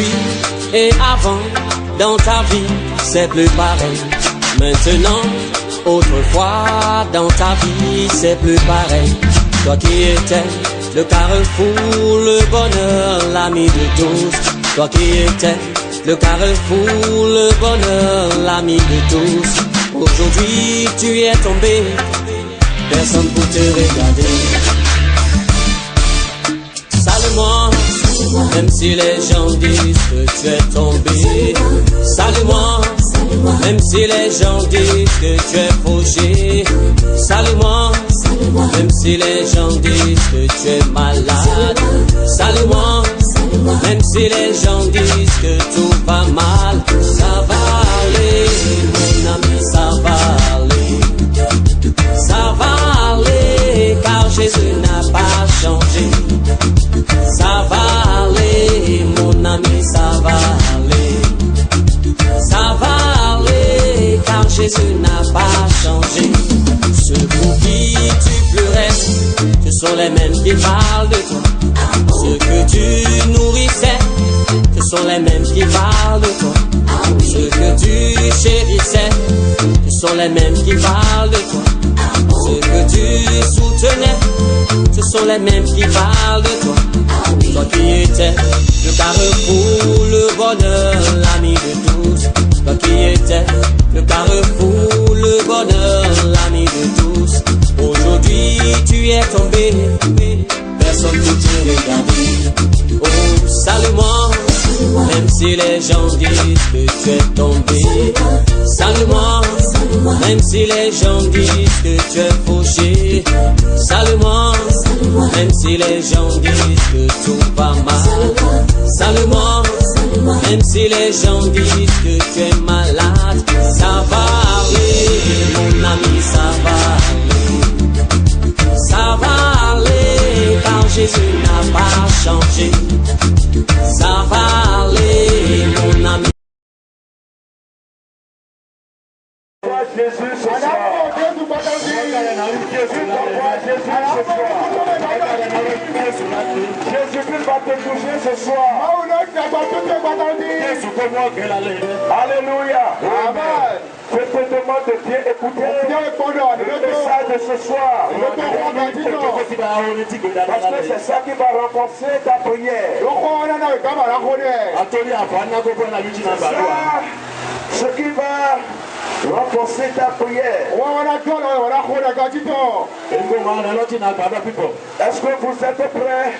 aujourd'hui et avant, dans ta vie, c'est plus pareil. Maintenant, autrefois, dans ta vie, c'est plus pareil. Toi qui étais le carrefour, le bonheur, l'ami de tous. Toi qui étais le carrefour, le bonheur, l'ami de tous. Aujourd'hui, tu es tombé, personne pour te regarder. Salue-moi, même si les gens disent que tu es tombé. Salue-moi, même si les gens disent que tu es fauché. Salue-moi, même si les gens disent que tu es malade. Salue-moi, même si les gens disent que tout va mal. Ça va aller, mon ami, ça va aller. Ça va aller, car Jésus n'a pas changé. Ça va aller, mon ami, ça va aller. Ça va aller, car Jésus n'a pas changé. Ceux pour qui tu pleurais, ce sont les mêmes qui parlent de toi. Ceux que tu nourrissais, ce sont les mêmes qui parlent de toi. Ceux que tu chérissais, ce sont les mêmes qui parlent de toi. Ceux que tu soutenais, ce sont les mêmes qui parlent de toi. Toi qui étais le carrefour, le bonheur, l'ami de tous. Toi qui étais le carrefour, le bonheur, l'ami de tous. Aujourd'hui tu es tombé, personne ne te regarde. Oh, salue-moi, même si les gens disent que tu es tombé. Salue-moi, même si les gens disent que tu es fauché. Salue-moi, même si les gens disent que tout va mal. Salue-moi, même si les gens disent que tu es malade. Ça va aller, mon ami, ça va aller. Ça va aller, car Jésus n'a pas changé. Ça va aller, mon ami. Jésus ce soir. Jésus va te toucher ce soir. Alléluia. Amen. Je te demande de bien écouter le message de ce soir. Parce que c'est ça qui va renforcer ta prière. C'est ça ce qui va renforcer ta prière. Est-ce que vous êtes prêts?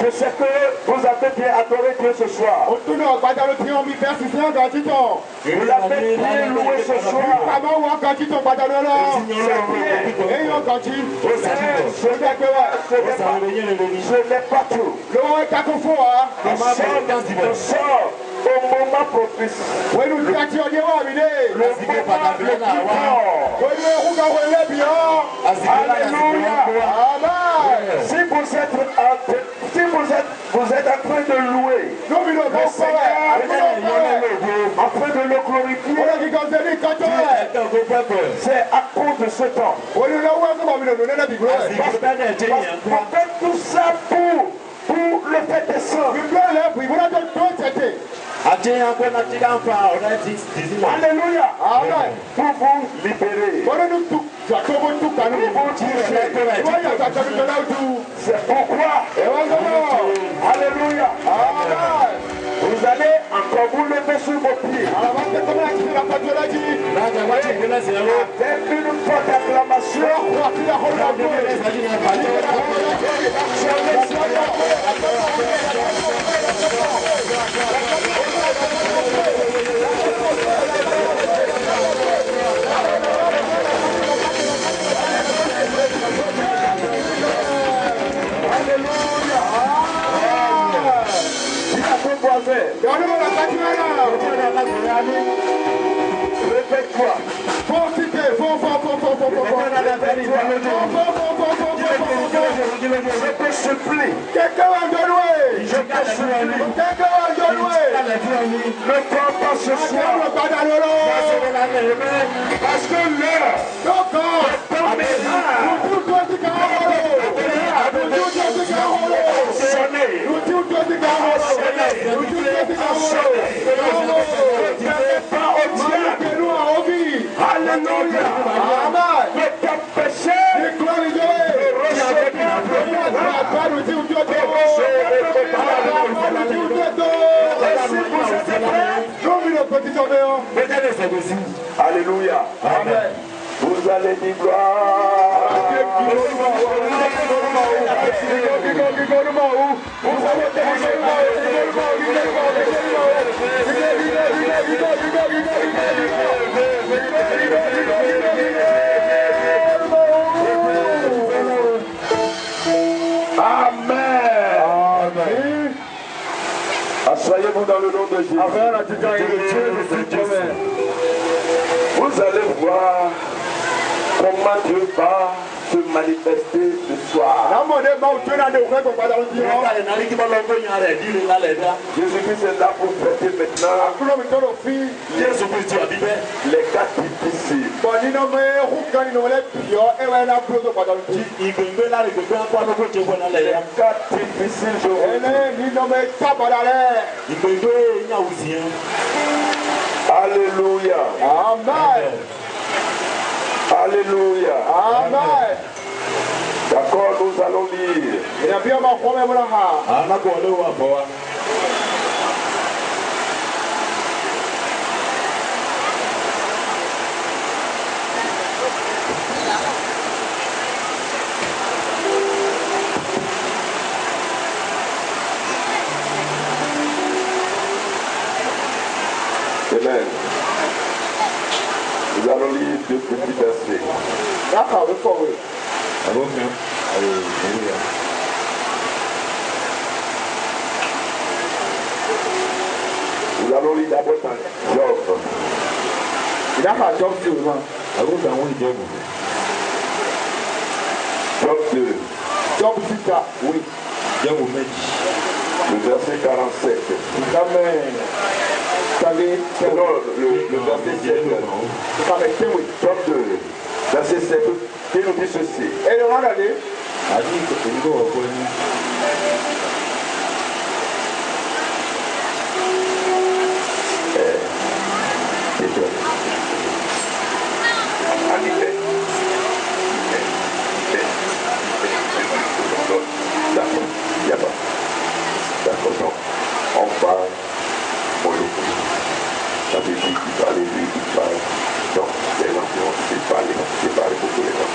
Je sais que vous avez bien adoré Dieu ce soir. Vous l'avez bien loué ce soir. Ce n'est pas tout. Le sort au moment propice. Si vous êtes en train de louer le Seigneur, en train de le glorifier, c'est à cause de ce temps. Parce que tout ça pour le fait des saints. Alléluia. Pour vous libérer. C'est pourquoi. Alléluia. Vous allez encore vous lever sur vos pieds. Avec une forte acclamation. Répète-toi. Je te supplie. Je te supplie. Ne prends pas ce soir. Parce que l'heure Alléluia. Amen. De tes péchés. Alléluia. Amen. Vous allez dire gloire. Amen. Asseyez-vous dans le nom de Jésus. Vous allez voir comment Dieu va se manifester ce soir. Jésus-Christ est là pour traiter maintenant les cas difficiles. Les cas difficiles, Alléluia. Amen. Alléluia. Amen. D'accord, nous allons lire. Amen. Nous allons lire deux petits versets. D'accord, le forêt. Nous allons lire d'abord dans Job. Il a pas Job 2. Job 2. Job 6, oui. Le verset 47. Amen. Non, le verset 7. Job 2. Verset 7. Qui nous dit ceci? Et le regardez. D'accord, on parle pour le coup. Ça veut dire qu'il parle, lui, il parle. Donc, les gens qui parlent pour tous les gens.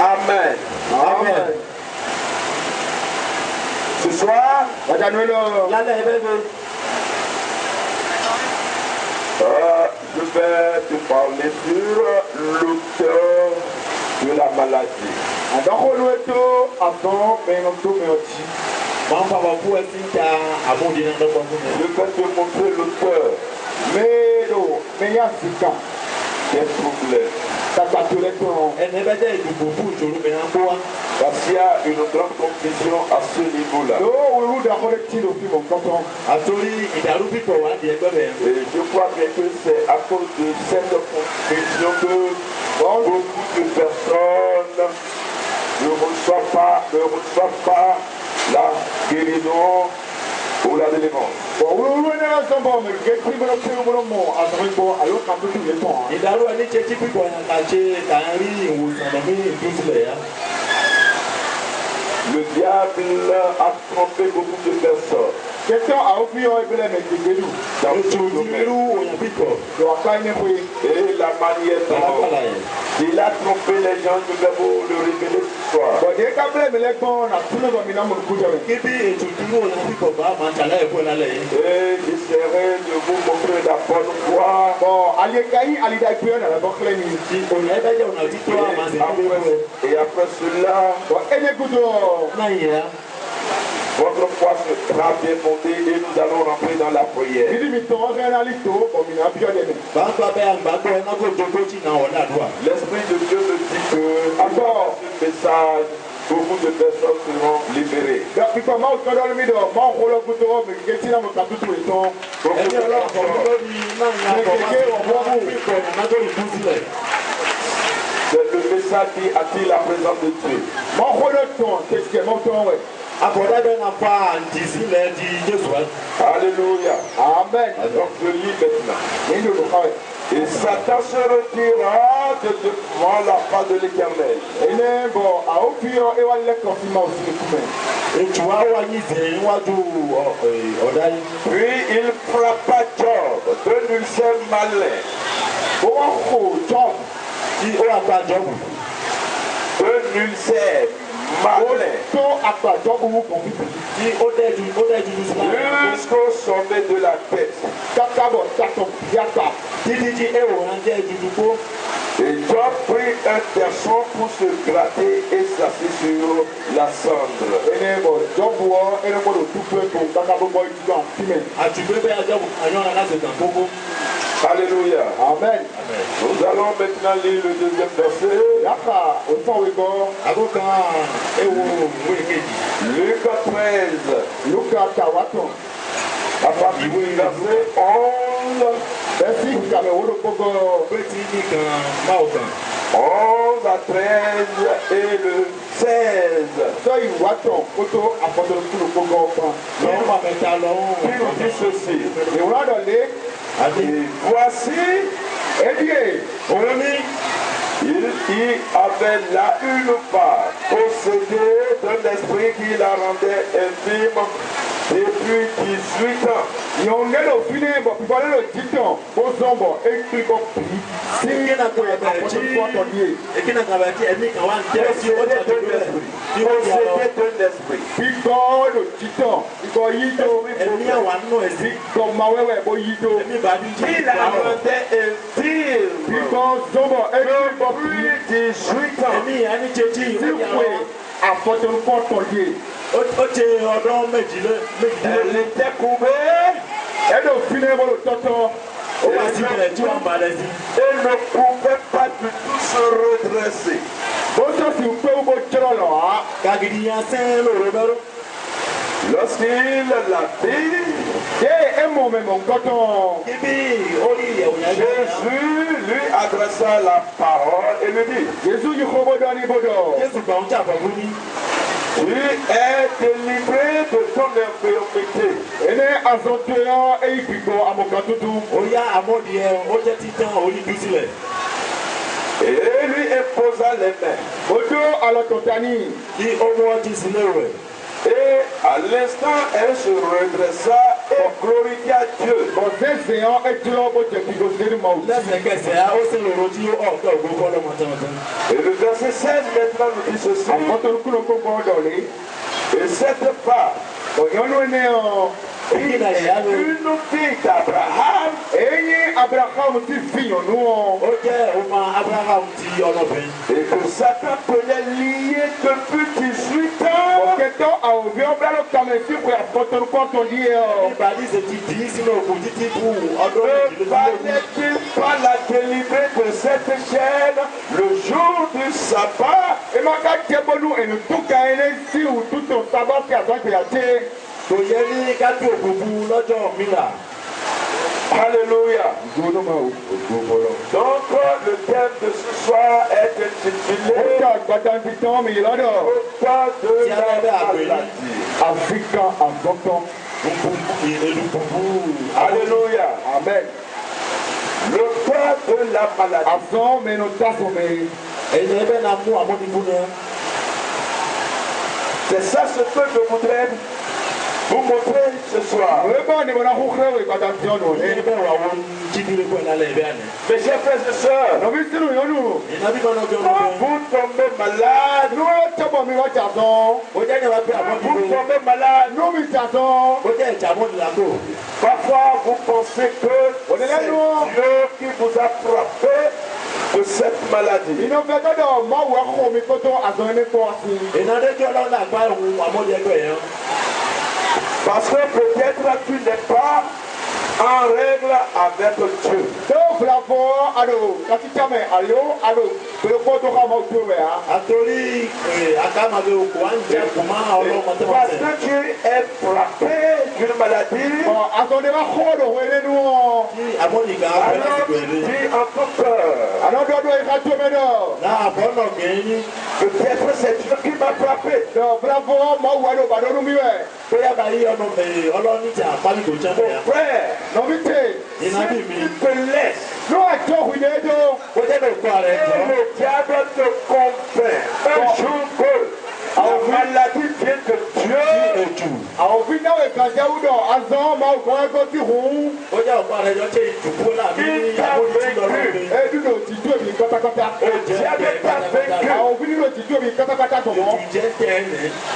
Amen. Amen. Ce soir, je vais te parler sur l'auteur de la maladie. Je vais te montrer l'auteur des problèmes. Parce qu'il y a une grande confusion à ce niveau-là. Et je crois que c'est à cause de cette confusion que beaucoup de personnes ne reçoivent pas la guérison ou la délivrance. Le diable a trompé beaucoup de personnes. Quelqu'un a oublié dans tout domaine. Et la manière dont il a trompé les gens, nous devons le révéler ce soir. Et j'essaierai de vous montrer la bonne foi. Et après cela, votre foi sera bien fondée et nous allons rentrer dans la prière. L'Esprit de Dieu me dit que encore ce message, beaucoup de personnes seront libérées. C'est le message qui attire la présence de Dieu. Alléluia. Amen. Donc je lis maintenant. Et Satan se retirera de devant la part de l'Éternel. Puis il frappa Job d'un ulcère malin. Un ulcère malin jusqu'au sommet de la tête. Et Job prit un terçon pour se gratter et s'assit sur la cendre. Alléluia. Amen. Nous allons maintenant lire le deuxième verset. Luc 13. À partir du verset 11. 11 à 13 et le 16. Il nous dit ceci. Et voici, il y avait là une part possédée d'un esprit qui la rendait infime depuis 18 ans. Et elle était couvée. Elle ne pouvait pas du tout se redresser. Lorsqu'il l'a dit, Jésus lui adressa la parole et lui dit: tu es délivré de ton infirmité. Et lui imposa les mains. Et à l'instant, elle se redressa et glorifia Dieu. Et le verset 16 maintenant nous dit ceci. Et cette part, une fille d'Abraham, et que Satan tenait lié depuis 18 ans. Ne fallait-il pas la délivrer de cette chaîne le jour du sabbat? Alléluia. Donc le thème de ce soir est intitulé Autant de la maladie. Alléluia. Amen. Le temps de la maladie. C'est ça ce que je voudrais vous montrer ce soir. Mes chers frères et sœurs, quand vous tombez malade, parfois vous pensez que c'est Dieu qui vous a frappé de cette maladie. Parce que peut-être tu n'es pas en règle avec Dieu. Parce que tu es frappé d'une maladie. Alors dis en ton cœur. Peut-être c'est Dieu qui m'a frappé. Mon frère, si tu te laisses, et le diable te convainc un jour que la maladie vient de Dieu et tout.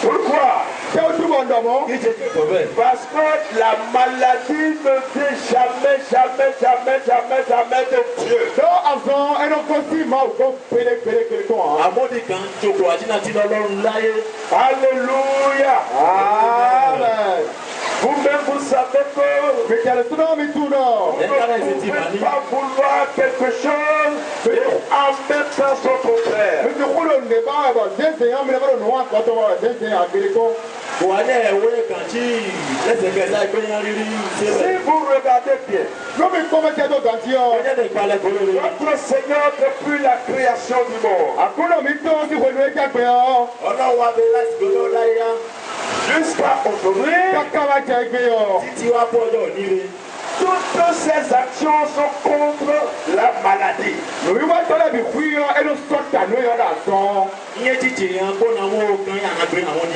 Pourquoi? Parce que la maladie ne vient jamais de Dieu. Alléluia. Amen. Vous-même, vous savez que vous ne pouvez pas vouloir quelque chose et en même temps son contraire. Si vous regardez bien, notre Seigneur depuis la création du monde, jusqu'à aujourd'hui, toutes ces actions sont contre la maladie.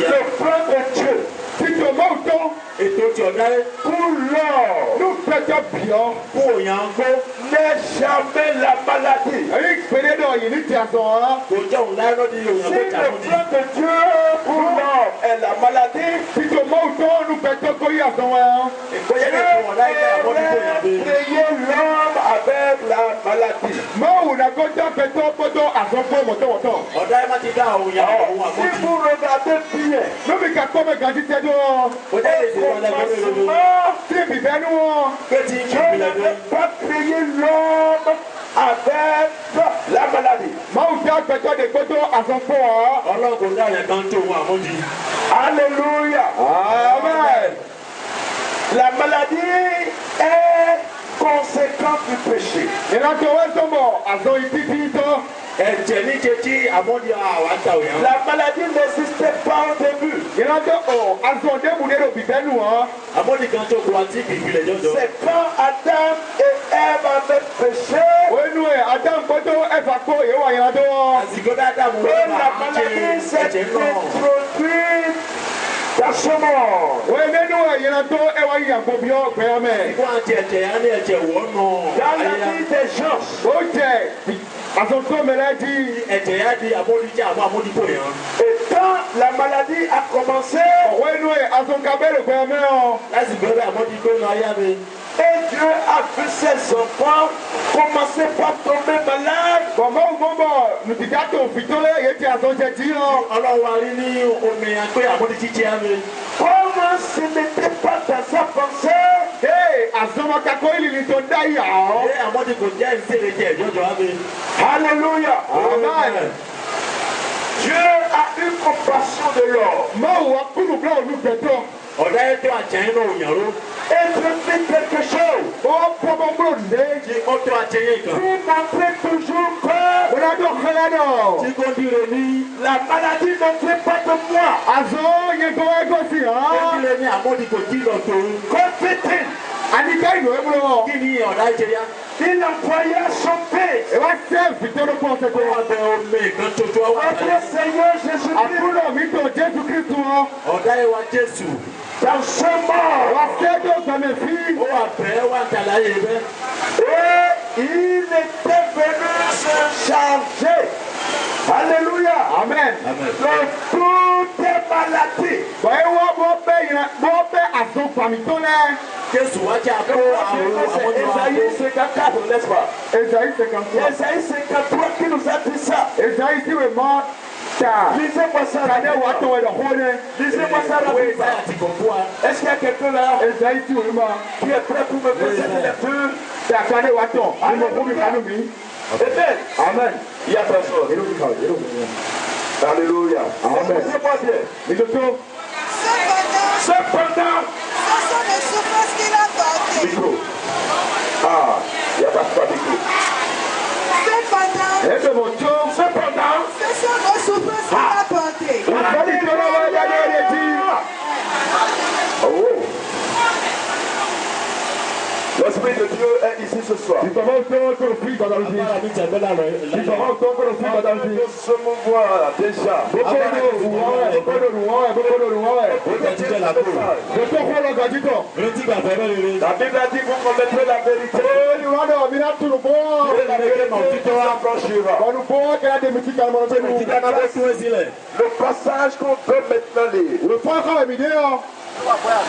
Le plan de Dieu pour l'homme n'est jamais la maladie. Si le plan de Dieu pour l'homme est la maladie, Dieu créé l'homme avec la maladie. Si vous regardez bien, Dieu n'avait pas créé l'homme avec la maladie. Alléluia. Amen. La maladie est conséquence du péché. La maladie n'existait pas au début. C'est quand Adam et Ève avaient péché que la maladie s'est introduite dans ce monde. Dans la vie des gens, et quand la maladie a commencé, et Dieu a vu ses enfants commencer par tomber malades. Comme ce n'était pas dans sa pensée, alléluia. Amen. Dieu a eu compassion de l'homme. Et tu fais quelque chose. Tu montrais toujours que la maladie ne fait pas de moi. Que fait-il? Il envoya son fils. Notre Seigneur Jésus-Christ. Dans ce monde. Et il était venu se charger. Alléluia. Amen. De toutes les maladies. Esaïe 54, n'est-ce pas? Esaïe 53 qui nous a dit ça. Lisez-moi ça. Lisez-moi ça rapidement. Est-ce qu'il y a quelqu'un là qui est prêt pour me faire cette lecture? Amen. Amen. Il y a personne. Alléluia. Amen. Cependant, ce sont les souffrances qu'il a portées. Micro. Ah, il n'y a pas de micro. Cependant, ce sont les souffrances qu'il a portées. Oh. L'Esprit de Dieu est ici ce soir. Nous sommes mouvoir déjà. La Bible a dit que vous connaîtrez la vérité. Le passage qu'on peut maintenant lire.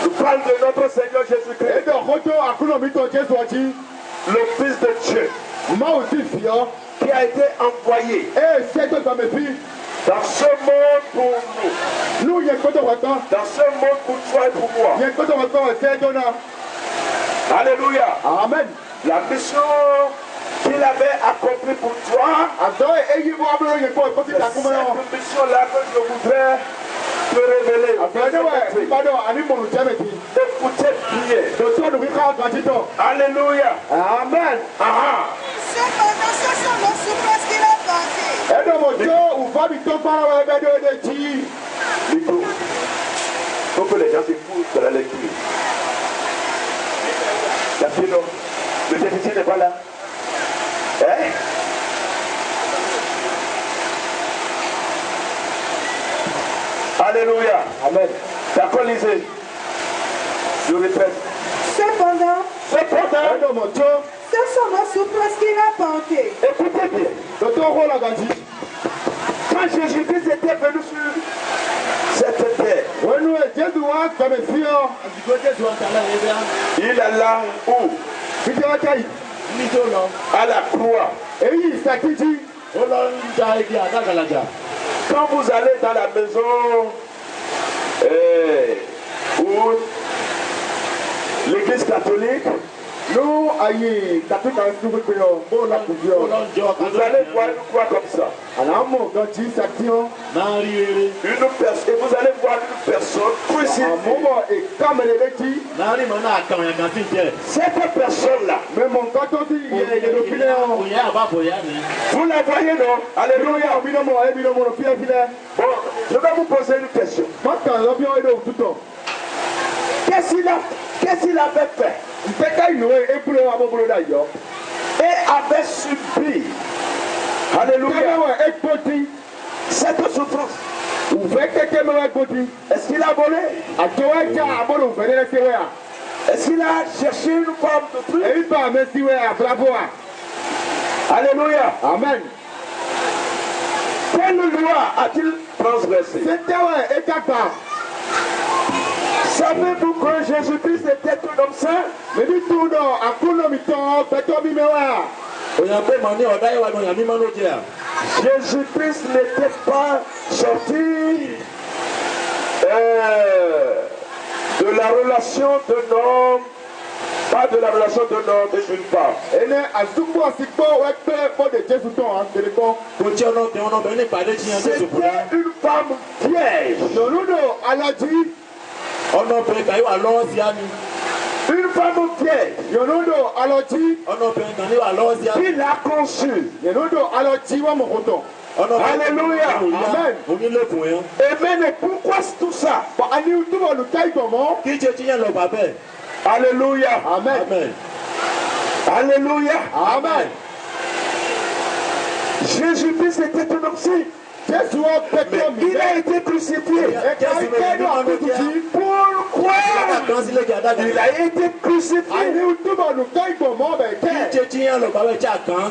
Nous parle de notre Seigneur Jésus-Christ, le Fils de Dieu, qui a été envoyé dans ce monde pour nous, dans ce monde pour toi et pour moi. Alléluia. Amen. La mission qu'il avait accomplie pour toi, c'est cette mission-là que je voudrais te révéler. Écoutez, priez. Alléluia. Amen. Cependant, ce sont les souffrances qu'il a portées. Micro. Faut que les gens s'écoutent de la lecture. La fille, non. Le technicien n'est pas là. Hein? Alléluia. Amen. D'accord, lisez. Je répète. Cependant, ce sont les souffrances qu'il a portées. Écoutez bien. Quand Jésus-Christ était venu sur cette terre, il alla où? À la croix. Quand vous allez dans la maison où l'église catholique, vous allez voir une croix comme ça. Une personne, et vous allez voir une personne crucifiée. Cette personne-là, vous la voyez, non? Alléluia. Bon, je vais vous poser une question. Qu'est-ce qu'il avait fait? Et avait subi, alléluia, cette souffrance. Est-ce qu'il a volé? Est-ce qu'il a cherché une femme de plus? Alléluia. Amen. Quelle loi a-t-il transgressé? Savez-vous que Jésus-Christ était un homme saint? Jésus-Christ n'était pas sorti de la relation d'un homme, pas de la relation d'un homme et d'une femme. C'était une femme vierge. Une femme vierge qui l'a conçue. Alléluia. Amen. Amen. Et pourquoi tout ça? Alléluia. Amen. Alléluia. Amen. Jésus-Christ était un homme saint. Il a été crucifié. Pourquoi il a été crucifié?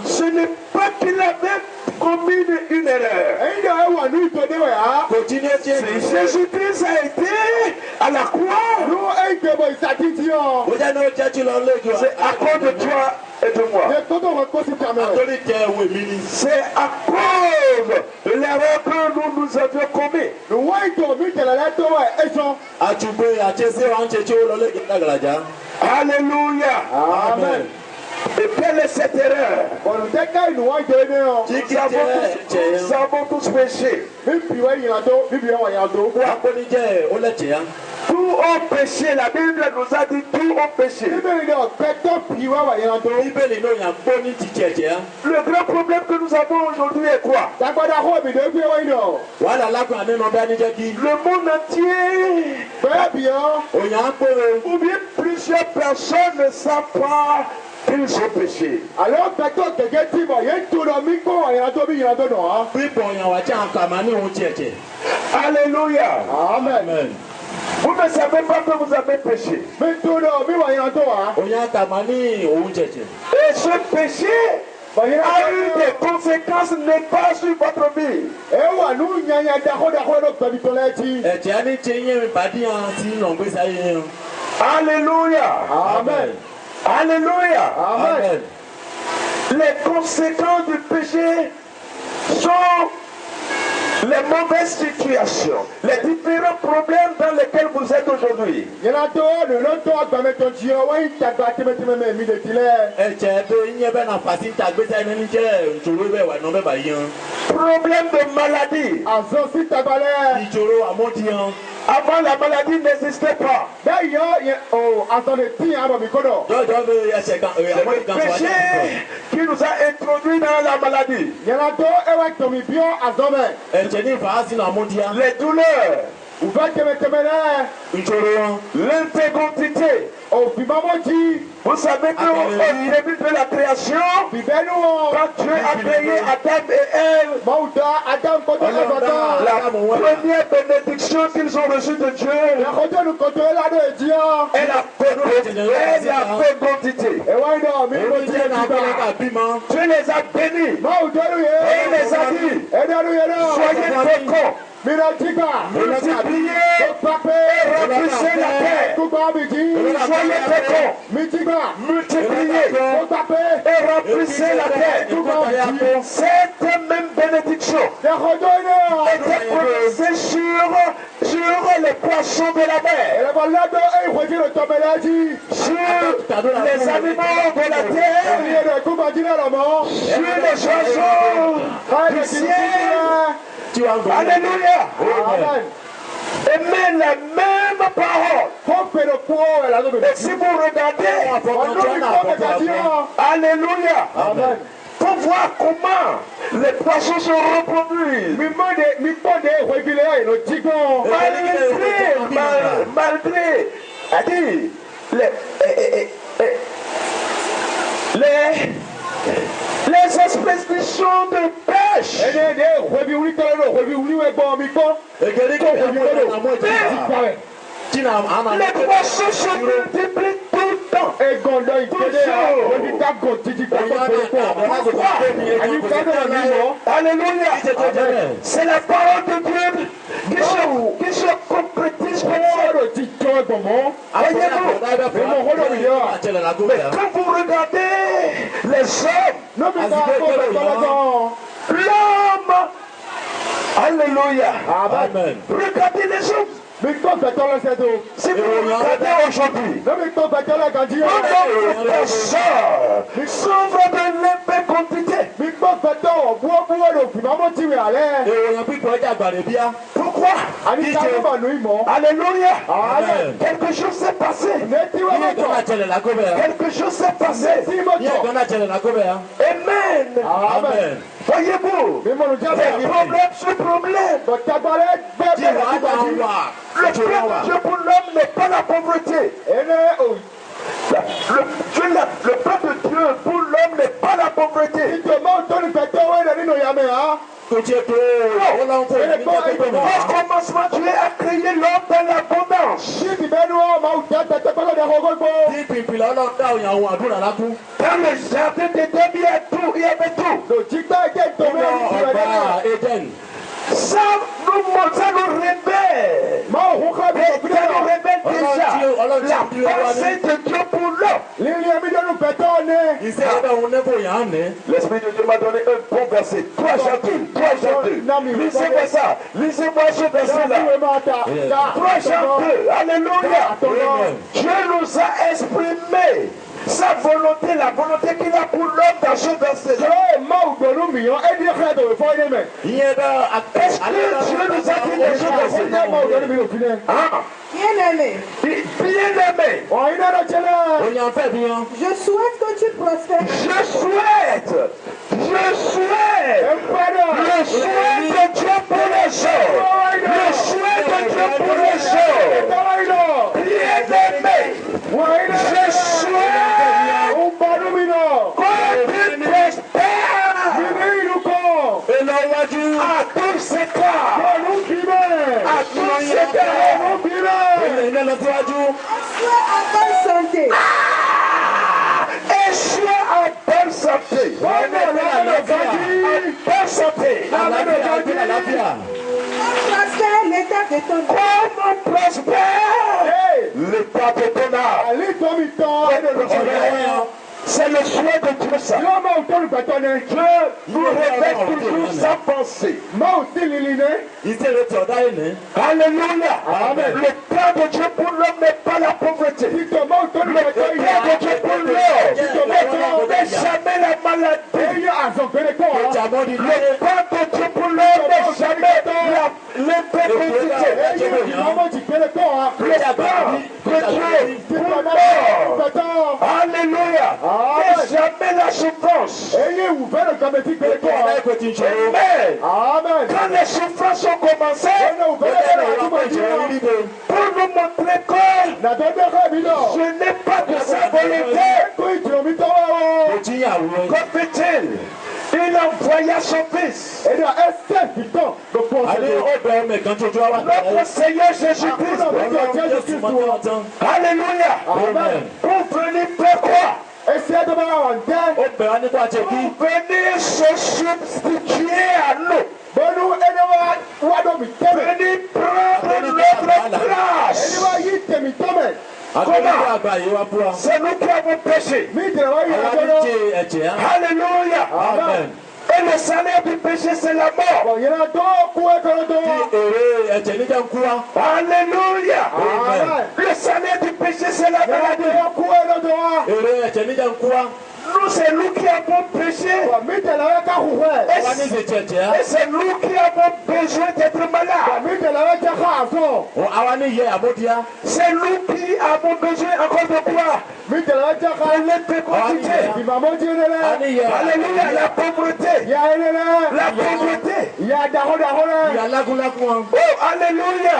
Ce n'est pas qu'il avait commis une erreur. Jésus-Christ a été à la croix. C'est à cause de toi et de moi. C'est à cause de l'erreur que nous avions commis. Alléluia. Amen. Et quelle est cette erreur? Nous avons tous péché. Tous ont péché. La Bible nous a dit tous ont péché. Le grand problème que nous avons aujourd'hui est quoi? Le monde entier, ou bien plusieurs personnes ne savent pas qu'ils ont péché. Alléluia. Amen. Vous ne savez pas que vous avez péché. Et ce péché a eu des conséquences néfastes sur votre vie. Alléluia. Amen. Alléluia. Amen. Les conséquences du péché sont les mauvaises situations, les différents problèmes dans lesquels vous êtes aujourd'hui. Problème de maladie. Avant, la maladie n'existait pas. C'est le péché qui nous a introduits dans la maladie. Les douleurs, l'intégrité. Vous savez qu'au début de la création, quand Dieu a créé Adam et Ève, la première bénédiction qu'ils ont reçue de Dieu est la fécondité. Dieu les a bénis et il les a dit, soyez féconds, multipliez et remplissez la terre. Soyez féconds, multipliez et remplissez la terre. Cette même bénédiction était prononcée sur les poissons de la mer, sur les animaux de la terre, sur les oiseaux du ciel. Alléluia. Amen. Et même la même parole. Et si vous regardez, alléluia. Amen. Pour voir comment les poissons se reproduisent. Malgré, les expéditions de pêche. Les poissons se multiplient tout le temps. Alléluia. C'est la parole de Dieu qui se concrétise comme ça. Mais quand vous regardez les hommes, l'homme, alléluia. Amen. Regardez les hommes. Si vous regardez aujourd'hui, beaucoup de personnes souffrent de l'infécondité. Pourquoi? Alléluia. Quelque chose s'est passé. Quelque chose s'est passé. Amen. Voyez-vous, des problèmes sur problèmes. Le plan de Dieu pour l'homme n'est pas la pauvreté. Le plan de Dieu pour l'homme n'est pas la pauvreté. Au commencement, Dieu a créé l'homme dans l'abondance. Dans le jardin d'Éden, il y avait tout. Ça nous révèle. Ça nous révèle déjà la pensée de Dieu pour l'homme. L'Esprit de Dieu m'a donné un bon verset. 3 Jean 2. Lisez-moi ça. Lisez-moi ce verset-là. 3 Jean 2. Alléluia. Dieu nous a exprimé sa volonté, la volonté qu'il a pour l'homme dans ce verset. Est-ce que Dieu nous a dit des choses dans ce verset? Bien-aimé, Bien-aimé, je souhaite que tu prospères. je souhaite le souhait de Dieu pour les gens. Le souhait de Dieu pour les gens. Bien-aimé, je souhaite que tu prospères à tous ces cas. À tous ces cas. Sois en bonne santé. Et sois en bonne santé. En bonne santé. Prospère l'état de ton âme. Comment prospère l'état de ton âme? C'est le souhait de Dieu ça. Dieu nous révèle toujours sa pensée. Alléluia. Amen. Le plan de Dieu pour l'homme n'est pas la pauvreté. Le plan de Dieu pour l'homme n'est jamais la maladie. Le plan de Dieu pour l'homme n'est jamais l'impétuosité. Le plan de Dieu pour l'homme, alléluia, n'est jamais la souffrance. Amen. Quand les souffrances ont commencé, pour nous montrer que je n'ai pas de sa volonté, que fait-il? Il envoya son fils. Notre Seigneur Jésus-Christ. Alléluia. Amen. Pour venir faire quoi? Pour venir se substituer à nous. Venir prendre notre place. Comment? C'est nous qui avons péché. Alléluia. Amen. Et le salaire du péché, c'est la mort. Alléluia. Amen. Le salaire du péché, c'est la maladie. Nous, c'est nous qui avons péché. Et c'est nous qui avons besoin d'être malades. C'est nous qui avons besoin encore de quoi? De l'impossibilité. Alléluia, la pauvreté. La pauvreté. Oh, alléluia.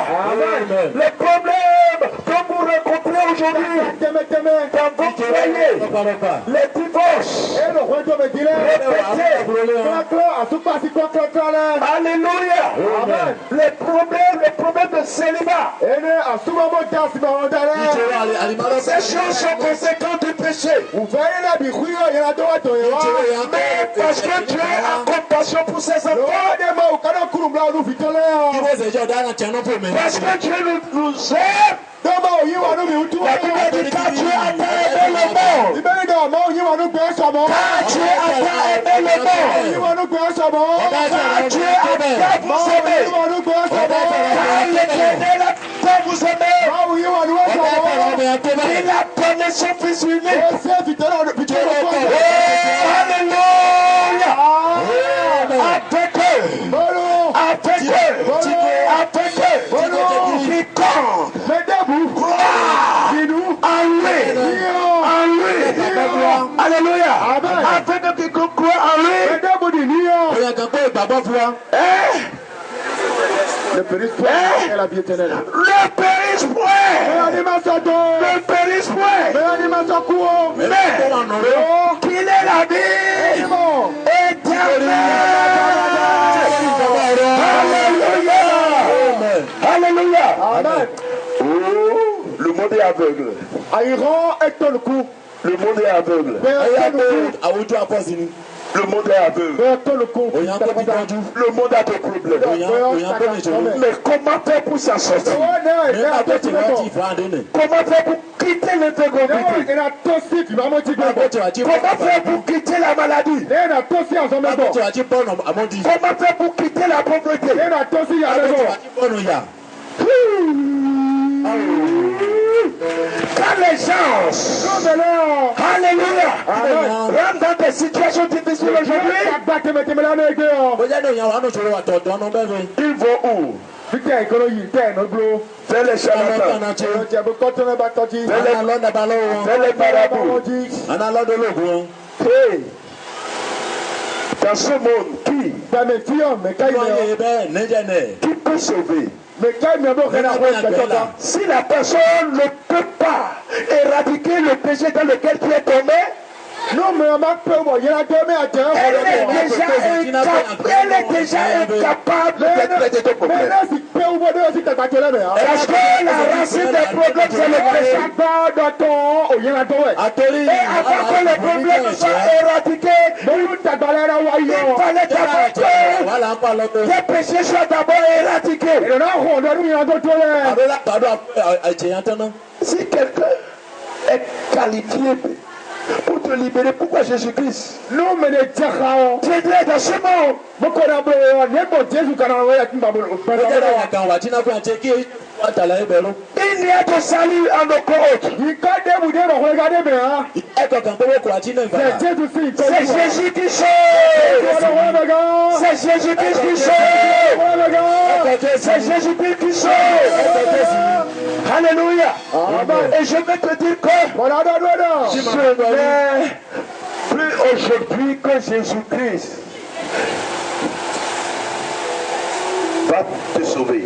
Les problèmes que vous rencontrez aujourd'hui dans votre foyer, les divorces, alléluia. Les problèmes de célibat. Ces choses sont conséquentes du péché. Mais parce que Dieu a compassion pour ses enfants, parce que Dieu nous aime, la Bible dit car Dieu a tant aimé le monde. Car Dieu a tant aimé le monde. Car Dieu a tant vous aimé. Car l'Éternel a tant vous aimé. Il a donné son Fils unique. Alléluia. Avec eux. Alléluia. Afin de quiconque croit en lui. Le périsse point est la vie éternelle. Le périsse point. Le périsse point. Mais qu'il est la vie éternelle. Alléluia. Alléluia. Amen. Oh, le monde est aveugle. Le monde est aveugle. Le monde est aveugle. Le monde a des problèmes. Mais comment faire pour s'en sortir? Comment faire pour quitter l'intégrité? Comment faire pour quitter la maladie? Comment faire pour quitter la pauvreté? Quand les gens, alléluia, rentrent dans des situations difficiles aujourd'hui, ils vont où? Vers les charlatans, vers les marabouts. Hey, dans ce monde, qui peut sauver? Si la personne ne peut pas éradiquer le péché dans lequel tu es tombé, elle est déjà incapable de traiter ton problème. Parce que la racine des problèmes, c'est le péché. Et avant que le problème soit éradiqué, il fallait d'abord que les péchés soient d'abord éradiqués. Si quelqu'un est qualifié pour te libérer, pourquoi Jésus-Christ? Tu es dans ce monde. Il n'y a de salut en aucun autre. C'est Jésus qui sauve. C'est Jésus-Christ qui sauve. C'est Jésus-Christ qui sauve. Alléluia. Et je vais te dire que je n'ai plus aujourd'hui que Jésus-Christ va te sauver.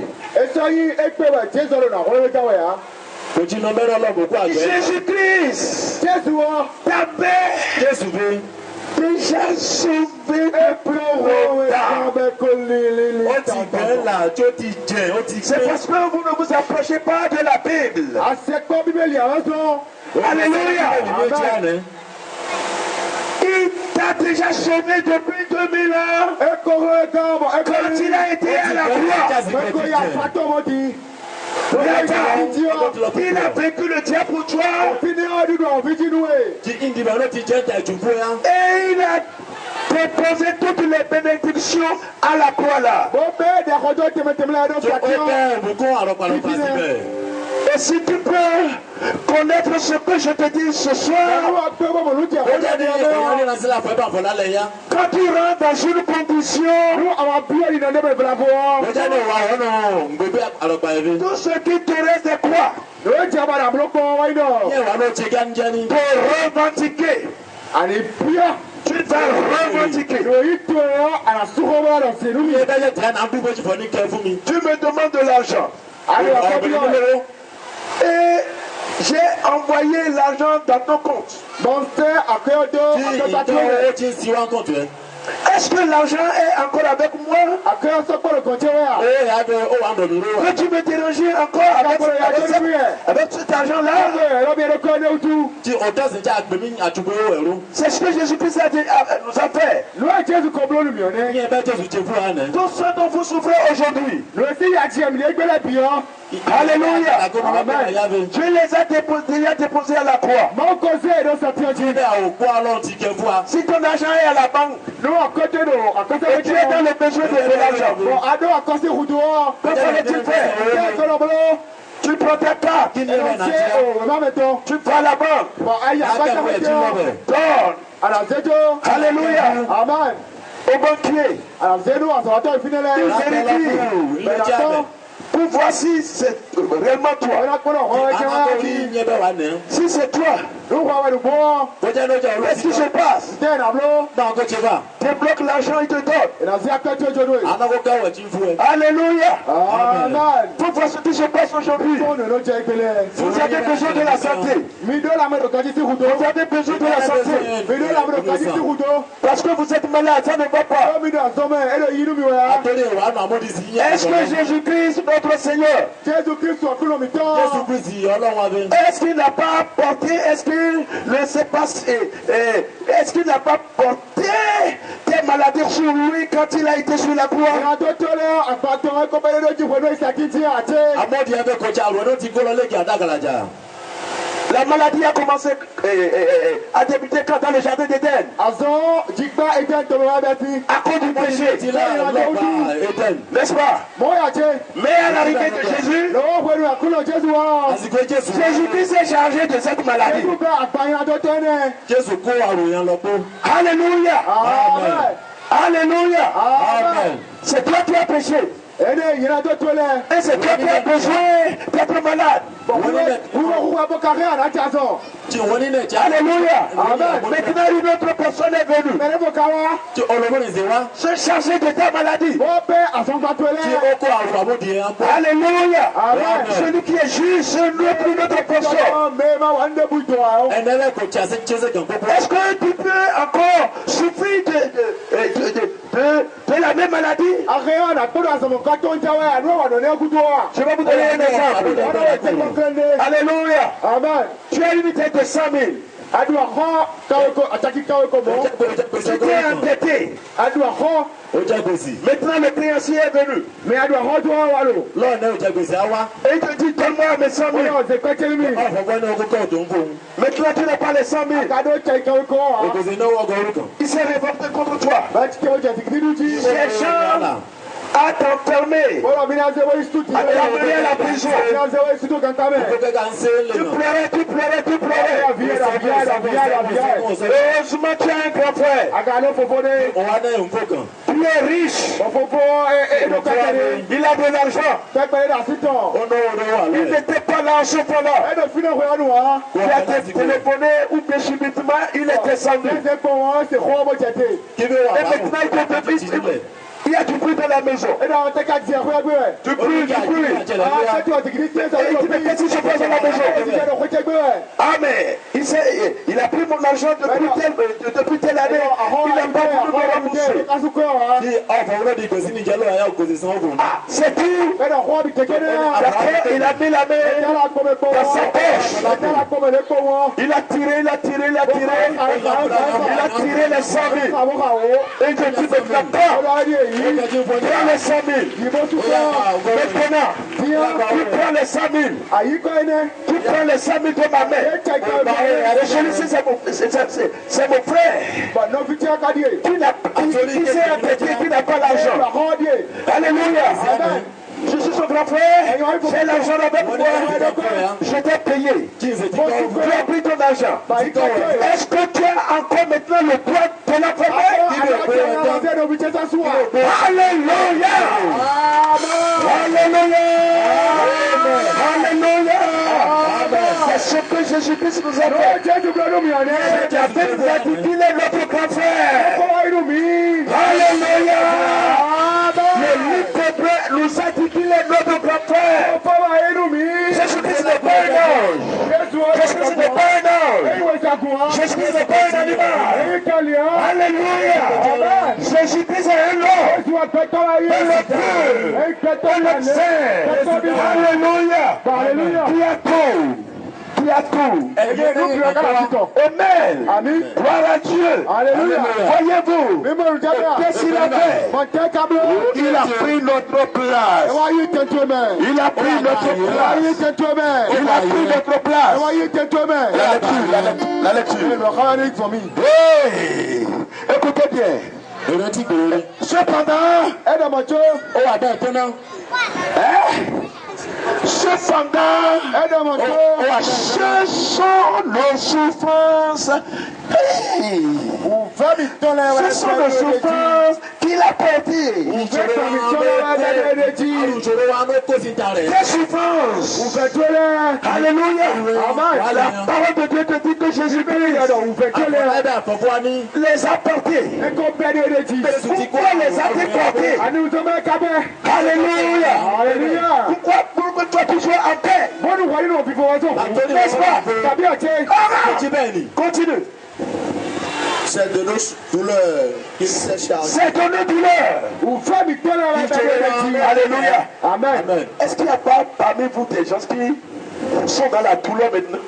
Jésus-Christ t'avait déjà sauvé depuis longtemps. C'est parce que vous ne vous approchez pas de la Bible. Alléluia. Il t'a déjà sauvé depuis 2000 ans. Quand il a été à la croix, il a vaincu le diable pour toi. Et il a déposé toutes les bénédictions à la croix là. Et si tu peux connaître ce que je te dis ce soir, quand tu rentres dans une condition, tout ce qui te reste est quoi? Pour revendiquer. Tu vas revendiquer. Tu me demandes de l'argent. Et j'ai envoyé l'argent dans ton compte. Est-ce que l'argent est encore avec moi? Peux-tu me déranger encore avec cet argent-là? C'est ce que Jésus-Christ nous a fait. Tout ce dont vous souffrez aujourd'hui. Alléluia. Dieu les a déjà déposés à la croix. Si ton argent est à la banque, et tu es dans le besoin de l'argent, que fallait-il faire? Tu prends ta carte, tu vas à la banque, donne. Alléluia. Amen. Au banquier, pour voir si c'est réellement toi. Si c'est toi, qu'est-ce qui se passe? Débloque l'argent, il te donne. Alléluia. Pour voir ce qui se passe aujourd'hui. Vous avez besoin de la santé. Vous avez besoin de la santé. Parce que vous êtes malade, ça ne va pas. Est-ce que Jésus-Christ, notre Seigneur, est-ce qu'il n'a pas porté, est-ce qu'il ne s'est pas, est-ce qu'il n'a pas porté des maladies sur lui quand il a été sur la croix? La maladie a commencé à débuter quand dans le jardin d'Éden. À cause du péché. N'est-ce pas? Mais à l'arrivée de Jésus, Jésus-Christ s'est chargé de cette maladie. Alléluia. Alléluia. C'est toi qui as péché. Et c'est toi qui as besoin d'être malade. Alléluia. Maintenant une autre personne est venue se charger de ta maladie. Alléluia. Celui qui est juste n'est plus notre personne. Est-ce que tu peux encore souffrir de la même maladie? Je vais vous donner un exemple. Alléluia. Amen. Tu as une tête de 100 000. Tu t'es endetté. Maintenant le créancier est venu. Et il te dit donne-moi mes 100 000. Maintenant tu n'as pas les 100 000. Il s'est révolté contre toi. Cherchant à t'enfermer, à t'amener à la prison. Tu pleurais. Heureusement tu as un grand frère. Tu es riche. Il a de l'argent. Il n'était pas là en cependant. Tu as téléphoné ou bien subitement il est descendu. Et maintenant il te dit il y a du bruit dans la maison. Du bruit. Et il dit, mais qu'est-ce qui se passe dans la maison? Ah, mais il a pris mon argent depuis telle année. Il n'a pas voulu me rembourser. Ah, c'est tout. D'accord, il a mis la main dans sa poche. Il a tiré. Il a tiré les 100 000. Et je dis, mais d'accord. Prends les 100 000. Maintenant, tu prends les 100 000. Tu prends les 100 000 de ma main. Et celui-ci, c'est mon frère. Qui s'est endetté, qui n'a pas l'argent. Alléluia. Je suis son grand frère, j'ai l'argent avec moi, je t'ai payé. Tu as pris ton argent. Est-ce que tu as encore maintenant le droit de l'enfermer? Alléluia. Alléluia. C'est ce que Jésus-Christ nous a fait. Il a fait nous a dit qu'il est notre grand frère. Alléluia. Le livre nous a dit qu'il est notre grand frère. Jésus-Christ n'est pas un ange. Jésus-Christ n'est pas un ange. Jésus-Christ n'est pas un animal. Alléluia. Jésus-Christ est un homme. Un saint. Alléluia. Qui a tout. Amen. Gloire à Dieu. Alléluia. Voyez-vous, qu'est-ce qu'il a fait? Il a pris notre place. Il a pris notre place. Il a pris notre place. La lecture. Hey, écoutez bien. Cependant, cherchons nos souffrances. Ce sont nos souffrances qu'il a portées. Quelle souffrance? Alléluia. La parole de Dieu te dit que Jésus-Christ les a portés. Pourquoi les a-t-il portés? Alléluia. Pourquoi toi tu sois en paix? N'est-ce pas? Continue. C'est de nos douleurs qu'il s'est chargé. C'est de nos douleurs. Alléluia. Amen. Est-ce qu'il n'y a pas parmi vous des gens qui sont dans la douleur maintenant?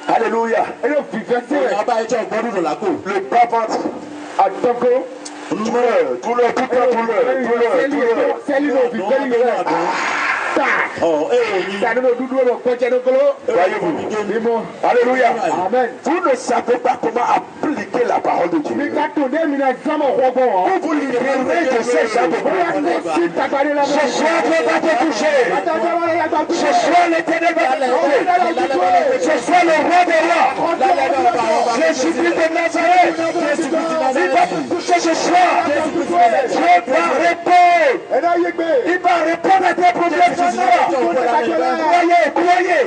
Alléluia. Le bas-ventre. Douleur. Voyez-vous. Alléluia. Amen. Vous ne savez pas comment appliquer la parole de Dieu. Vous vous libérez de ces gens de ce soir, Dieu va te toucher. Ce soir, l'Éternel va te toucher. Ce soir, le roi des rois, Jésus-Christ de Nazareth, il va te toucher ce soir. Dieu va répondre. Il va répondre à tes problèmes ce soir. Croyez.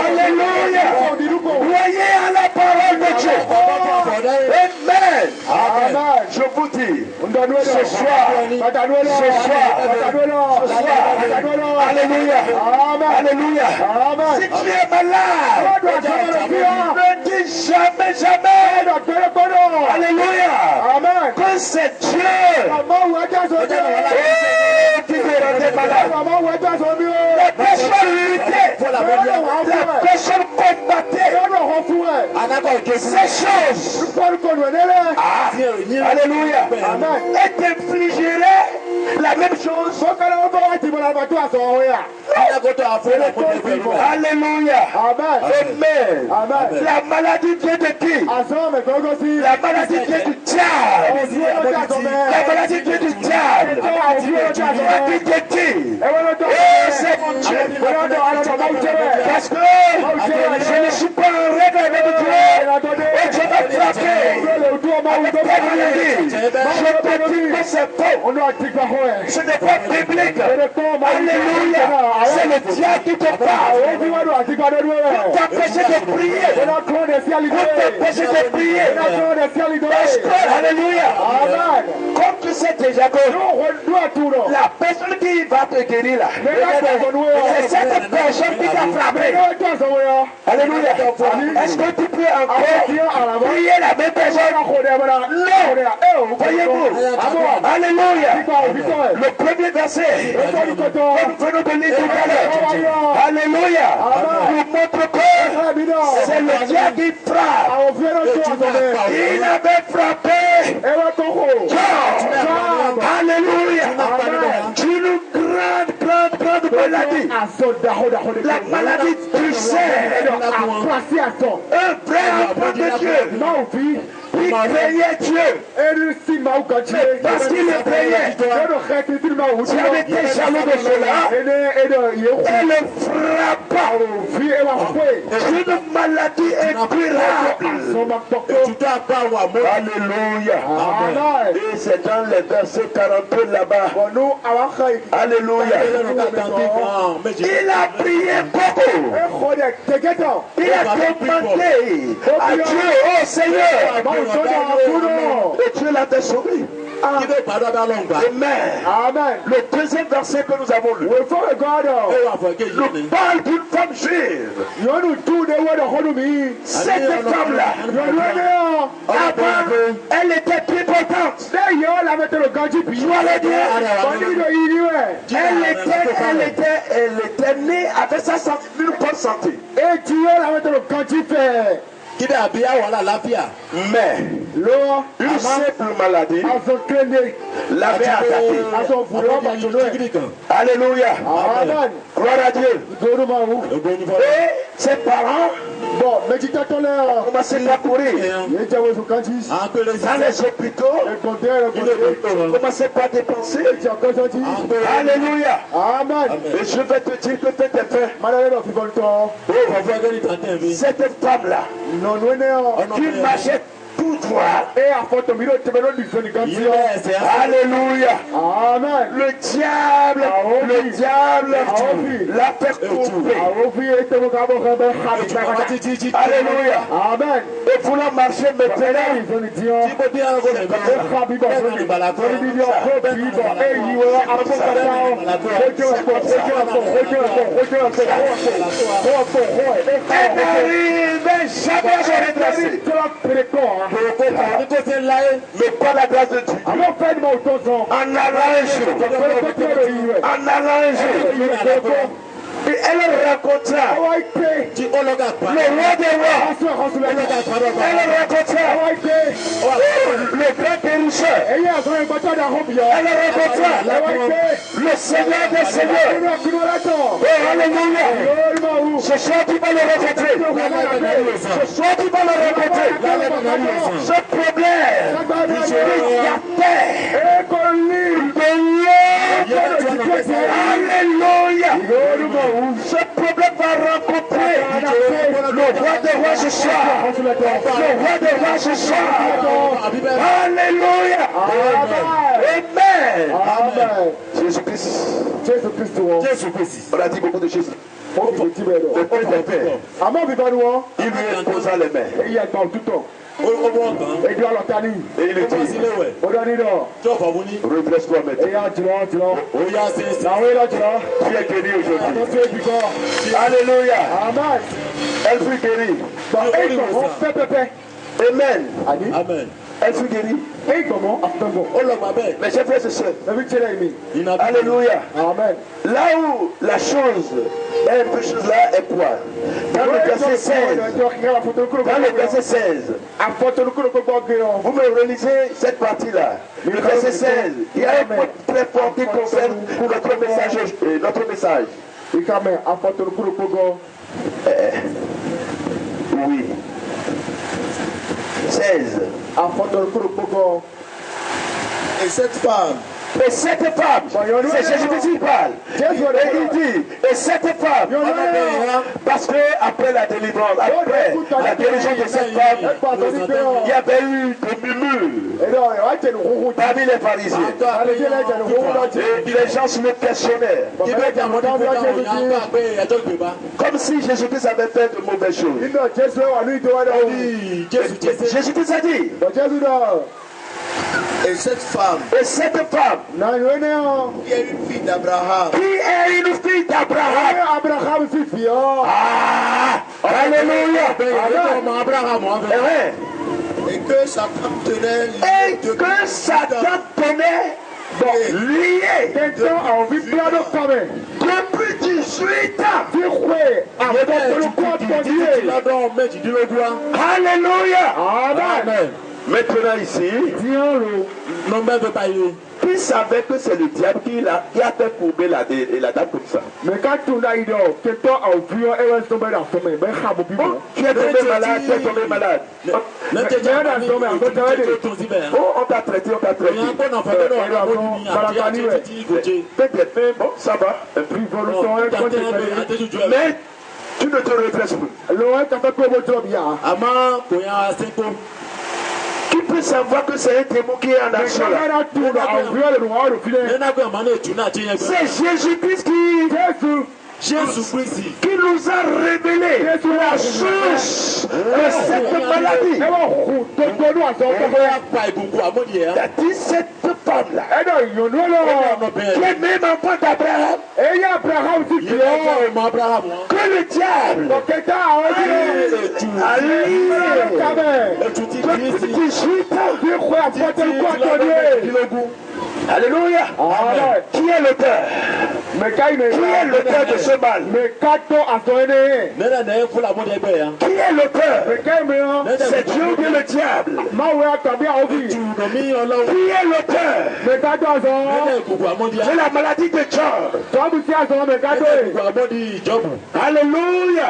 Alléluia. Croyez à la parole de Dieu. Amen. Je vous dis, ce soir, alléluia. Alléluia. Si tu es malade, ne dis jamais. Alléluia. Que c'est Dieu qui te rendait malade. La personne luttait, la personne combattait ces choses. Alléluia. Et t'infligerait la même chose. Alléluia. Amen. La maladie vient de qui? La maladie vient du diable. La maladie vient du diable. La maladie vient de qui? C'est Dieu. Parce que je ne suis pas en règle avec Dieu. Et je vais frapper. Je te dis que c'est faux. Ce n'est pas biblique. Alléluia. C'est le diable qui te parle. Pour t'empêcher de prier. Pour t'empêcher de prier. Parce que, alléluia. Comme tu sais déjà que la personne qui va te guérir là, c'est cette personne qui t'a frappé. Alléluia. Est-ce que tu peux encore prier la même personne? Non. Voyez-vous. Alléluia. Le premier verset que nous venons de lire tout à l'heure. Alléluia. Nous montre que c'est le diable qui frappe. Il avait frappé Job. Alléluia. Une grande maladie. La maladie du cerf. Un vrai enfant de Dieu. Il craignait Dieu. Parce qu'il le craignait. Tu avais été jaloux de cela. Et le frappa. Une maladie incurable. Alléluia. Et c'est dans les versets 42 là-bas. Alléluia. Il a prié beaucoup. Il a demandé à Dieu, oh Seigneur. Et Dieu l'a sauvé. Amen. Le deuxième verset que nous avons lu nous parle d'une femme juive. Cette femme-là, avant, elle était plus potente. Elle était née avec sa santé, une bonne santé. Mais une simple maladie l'avait attaqué. Alléluia. Gloire à Dieu. Et ses parents commençaient à courir dans les hôpitaux. Ils commençaient à dépenser. Alléluia. Et je vais te dire que tout est fait. Cette femme-là qui marchait tout droit. Alléluia. Le diable l'a fait couper. Alléluia. Et voulant marcher maintenant, elle n'arrive jamais à se redresser. Mais par la grâce de Dieu, en arrangement, Et elle rencontra le roi des rois. Elle rencontra le grand pérucheur. Elle rencontra le Seigneur des Seigneurs. Oh, alléluia. Ce soir, tu vas le rencontrer. Ce soir, tu vas le rencontrer. Ce problème, alléluia. Ce problème va rencontrer le roi des rois ce soir. Le roi des rois ce soir. Alléluia. Amen. Jésus-Christ. On a dit beaucoup de choses. Il lui imposa les mains. Et il doit l'entendre. Et il dit, redresse-toi maintenant. Tu es guéri aujourd'hui. Alléluia. Elle fut guérie. Amen. Amen. Elle fut guérie. Mes chers frères et sœurs. Alléluia. Amen. Là où la chose est un peu chose là est quoi? Dans le verset 16. Dans le verset 16. Vous me relisez cette partie-là. Le verset 16. Il y a un point très fort qui concerne notre message. Notre message. Oui. 16. Et cette femme, c'est Jésus-Christ qui parle. Et il dit, et cette femme, parce que après la délivrance, après la guérison de cette femme, il y avait eu des murmures parmi les pharisiens. Et les gens se le questionnaient. Comme si Jésus-Christ avait fait de mauvaises choses. Jésus-Christ a dit. et cette femme, qui est une fille d'Abraham. Ah, alléluia. Et que Satan tenait lié depuis 18 ans. Alléluia. Amen. Maintenant ici, qui savait que c'est le diable qui a fait courber la dame comme ça? Tu es tombé malade, Oh, on t'a traité, Bon, ça va. Mais tu ne te redresses plus. Qui peut savoir que c'est un démon qui est en action là? C'est Jésus-Christ qui nous a révélé la source de cette maladie. Il a dit cette femme-là, qui est même enfant d'Abraham, que le diable Alléluia. Qui est l'auteur? Qui est l'auteur de ce mal? Qui est l'auteur? C'est Dieu ou le diable? Qui est l'auteur de la maladie de Job? Alléluia.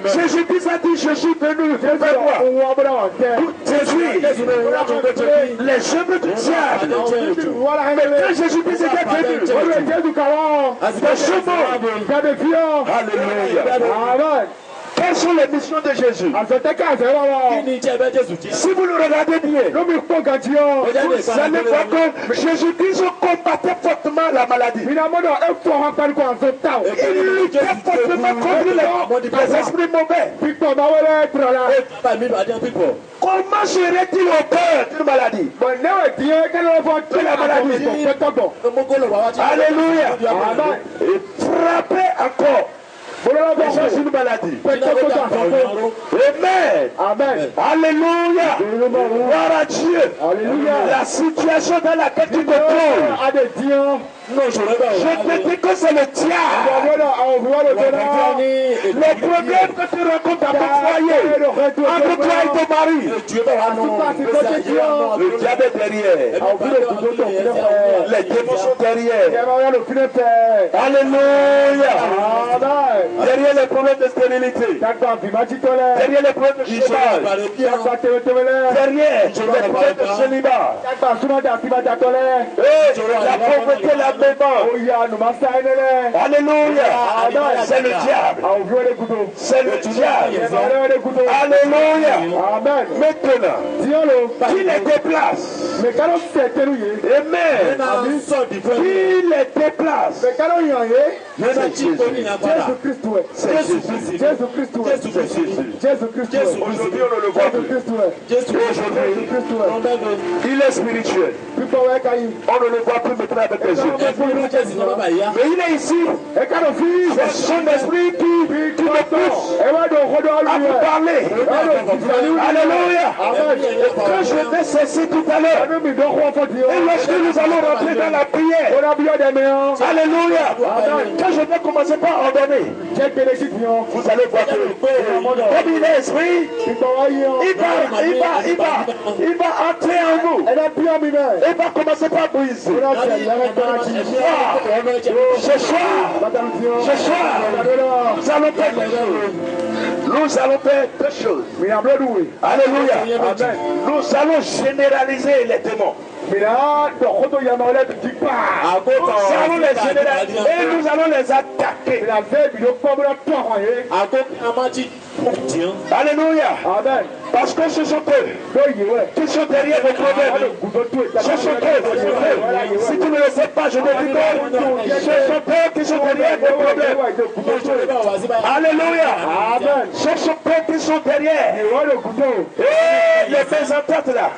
Jésus-Christ a dit, je suis venu vers moi pour détruire les œuvres du diable. Mais quand Jésus-Christ était venu, alléluia. Quelles sont les missions de Jésus? Si vous le regardez bien, vous allez voir que Jésus-Christ combattait fortement la maladie. Il luttait fortement contre les esprits mauvais. Comment serait-il au cœur d'une maladie? De la maladie. Alléluia. Et frappez encore. C'est une maladie. Amen. Alléluia. Gloire à Dieu. La situation dans laquelle tu te trouves Non, je ne vais Je te dis que c'est le diable. Le problème que tu rencontres dans ton foyer, entre toi et ton mari, le diable est derrière. Les démons sont derrière. Alléluia. Derrière les problèmes de stérilité. Derrière les problèmes de chômage. Derrière les problèmes de célibat. La pauvreté, l'abandon. Alléluia. C'est le diable. C'est le diable. Alléluia. Maintenant, qui les déplace? Amen. Qui les déplace? Aujourd'hui, on ne le voit plus. Il est spirituel. On ne le voit plus maintenant avec les yeux. Mais il est ici. C'est son esprit qui me pousse à vous parler. Alléluia. Quand je vais cesser tout à l'heure, et lorsque nous allons rentrer dans la prière, alléluia, quand je vais commencer par ordonner, vous allez voir que comme il est esprit, il va entrer en vous. Il va commencer par briser. Ce soir, nous allons faire deux choses. Alléluia. Amen. Nous allons généraliser les démons. Nous allons les généraliser et nous allons les attaquer. Alléluia. Amen. Parce que ce sont eux qui sont derrière vos problèmes. Ce sont eux. Si tu ne le sais pas, je te dis que ce sont eux qui sont derrière vos problèmes. Alléluia. Amen. Ce sont eux qui sont derrière. Et les présentates là.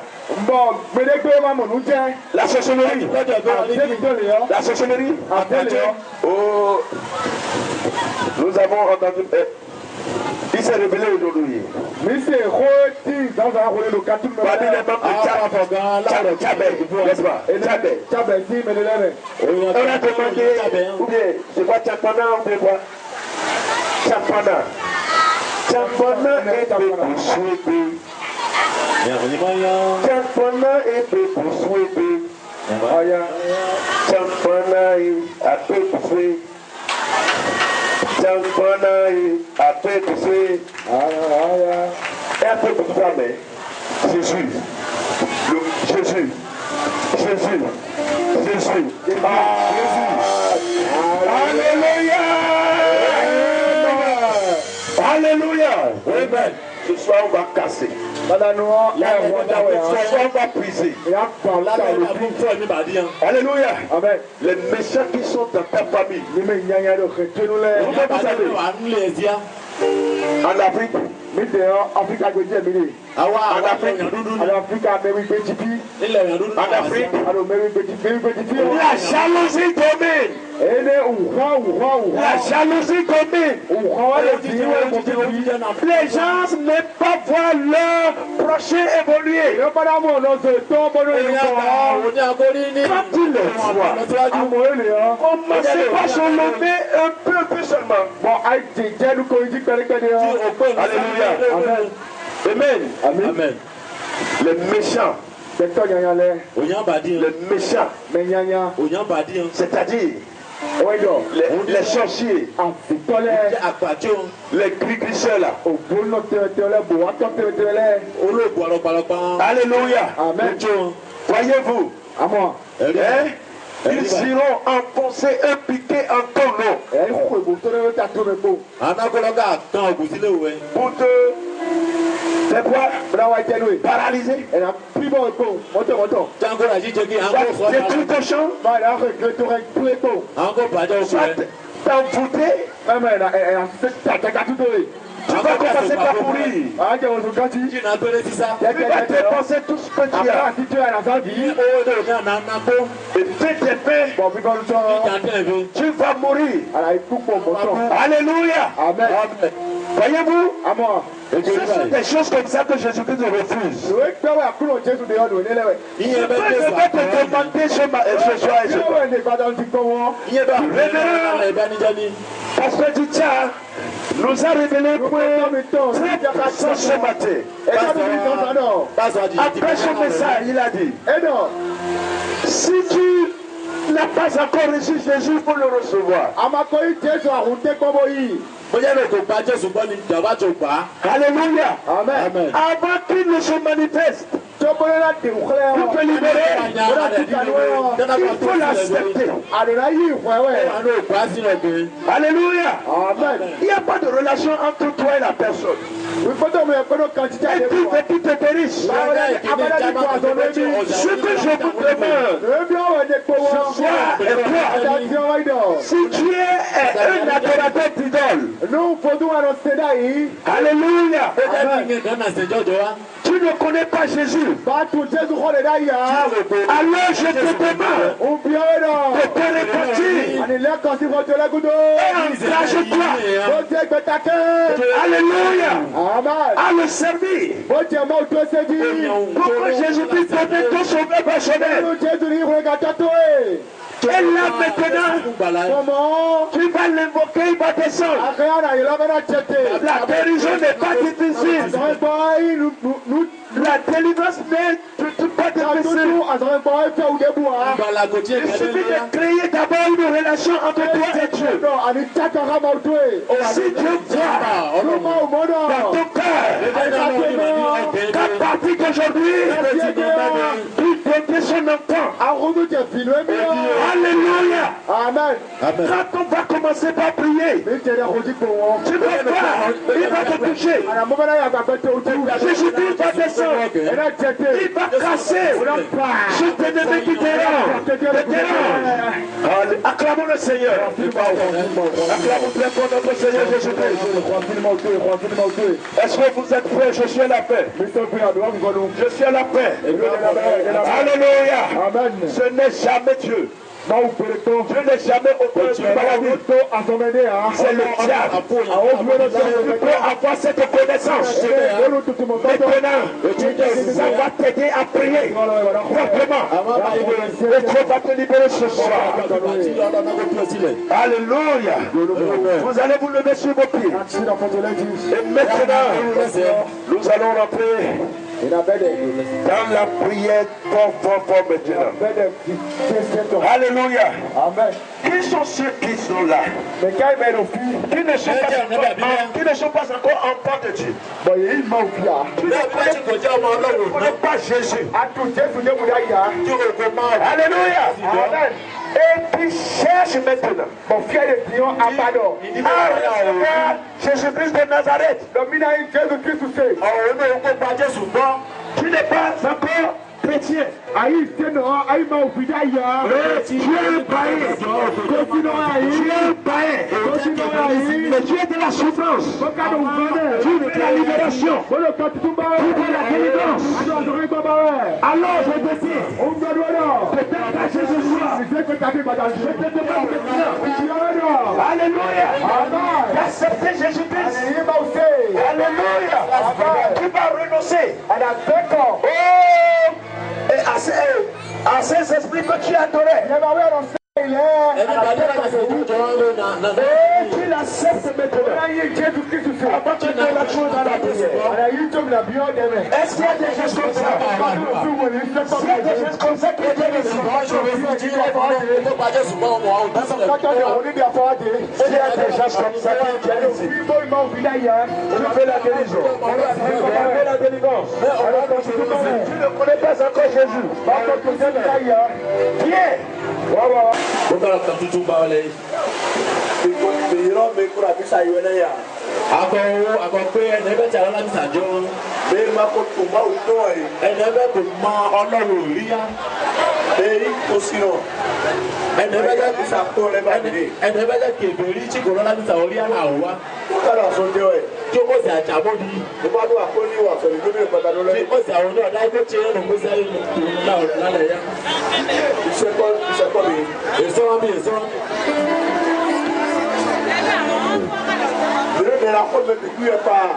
La sorcellerie. La sorcellerie. Oh. Nous avons entendu. Il s'est révélé aujourd'hui. N'est-ce pas? On a demandé, ou bien, je vois Tchapana, ou bien quoi? Tchapana. Tchapana est pour souhaiter. Tchapana est pour souhaiter. Tchapana est à peu près. Tchapana est à peu près. Et un peu pour toi, mais Jésus. Jésus. Alléluia. Alléluia. Amen. Ce soir, on va casser. Ce soir, on va briser. Alléluia. Amen. Les méchants qui sont dans ta famille. Vous savez, en Afrique, en Afrique, la jalousie domine. La jalousie domine. Les gens n'aiment pas voir leur prochain évoluer. Quand tu le vois, commencez par se lever un peu seulement. Alléluia. Amen. Amen. Les méchants. Les méchants. C'est-à-dire les sorciers. Les gris-glisseurs là. Alléluia. Amen. Voyez-vous. Ils iront enfoncer un piquet en ton nom. Pour te faire quoi? Paralyser. Détruire ton champ. Soit t'envoûter. Tu vas commencer par pourrir. Tu vas dépenser tout ce que tu as. Et fais tes faits. Tu vas mourir. Alléluia. Amen. Voyez-vous, À moi. ce sont des choses comme ça que Jésus-Christ refuse. Oui, tu vois, Kuno Jésus de Yado, il est là. Je peux te demander ce soir et ce soir. Il est pas dans le dicton. Pasteur Ditia nous a révélé un point très puissant ce matin. Après son message, il a dit, si tu n'as pas encore reçu Jésus pour le recevoir, alléluia, Amen. avant qu'il ne se manifeste, pour te libérer, il faut l'accepter. Alléluia. Amen. Il n'y a pas de relation entre toi et la personne. Et tu te périsses. Ce que je vous demande ce soir est quoi? Si tu es un adorateur d'idole, alléluia, tu ne connais pas Jésus, alors je te demande de te repentir et engage-toi, alléluia, à le servir pour que Jésus-Christ devienne ton sauveur personnel. Et là maintenant, tu vas l'invoquer, il va descendre. La guérison n'est pas difficile. La délivrance n'est pas difficile. Il suffit de créer d'abord une relation entre toi et Dieu. Si Dieu croit dans ton cœur qu'à partir d'aujourd'hui, tu deviens son enfant. Alléluia. Amen. Quand on va commencer par prier, tu vas voir, il va te toucher. Jésus-Christ va descendre. Il va casser. Je t'ai qui te dérange. Acclamons le Seigneur. Acclamons très fort notre Seigneur Jésus-Christ. Est-ce que vous êtes prêts? Je suis à la paix. Je suis à la paix. Alléluia. Amen. Ce n'est jamais Dieu. Dieu n'est jamais au point de paradis. C'est le diable. Tu peux avoir cette connaissance. Maintenant, ça va t'aider à prier proprement. Et Dieu va te libérer ce soir. Alléluia. Vous allez vous lever sur vos pieds. Et maintenant, nous allons rentrer dans la prière fort maintenant. Alléluia. Amen. Qui sont ceux qui sont là? Qui ne sont pas encore enfants de Dieu? Tu ne connais pas Jésus. Alléluia. Amen. Et qui cherche maintenant à Jésus-Christ de Nazareth. Tu n'es pas encore chrétien. Tu es païen. Tu es païen. Mais tu es de la souffrance. Tu es de la libération. Tu es de la délivrance. Alors je décide de t'engager ce soir. Je te demande maintenant. Alléluia. D'accepter Jésus-Christ. Alléluia. Tu vas renoncer. Et à ces esprits que tu adorais. Et tu l'acceptes maintenant. Avant de faire la chose dans la prière. Est-ce qu'il y a des choses comme ça? S'il y a des choses comme ça qui étaient ici. S'il y a des choses comme ça qui étaient ici. Tu fais la guérison. Tu fais la délivrance. Tu ne connais pas encore Jésus. Viens. mais la faute ne plus pas.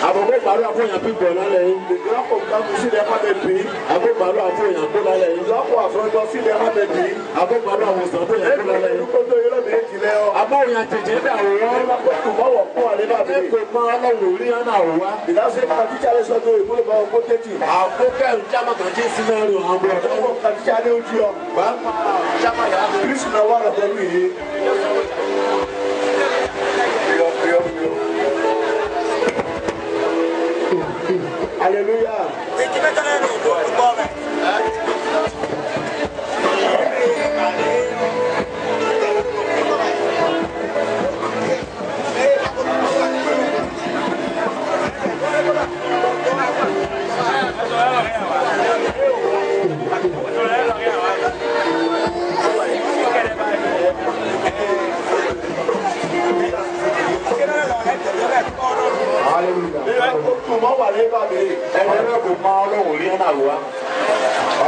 Àbọ̀kọ́ ìpàrọ̀ àfọ̀yàn pípọ̀ lálẹ́ yìí. Le grand programme aussi n'est pas mes pays. Àbọ̀ ìpàrọ̀ àfọ̀yàn kó lálẹ́ yìí. Nous avons affronté aussi n'est pas mes pays. Àbọ̀ ìpàrọ̀ àwòsàn àfọ̀yàn kó lálẹ́ yìí. Nous comptons le bien qu'il est. Àbọ̀ òyìn àtẹ̀jẹ́ bẹ̀ àwòrán. On va pas tout voir au point aller là. Ẹ kò mọ ọlọ́run orí hàn àwòrán. Il a fait quand tu allais sur le boulot pour le côté tu. Àkókò ìjàmà kan jí sinẹ́rì àwọn ọmọ ọ̀dọ́. Donc quand tu allais au Dieu. Ìjàmà yàrá mi. Plus me voir dans lui. Alléluia.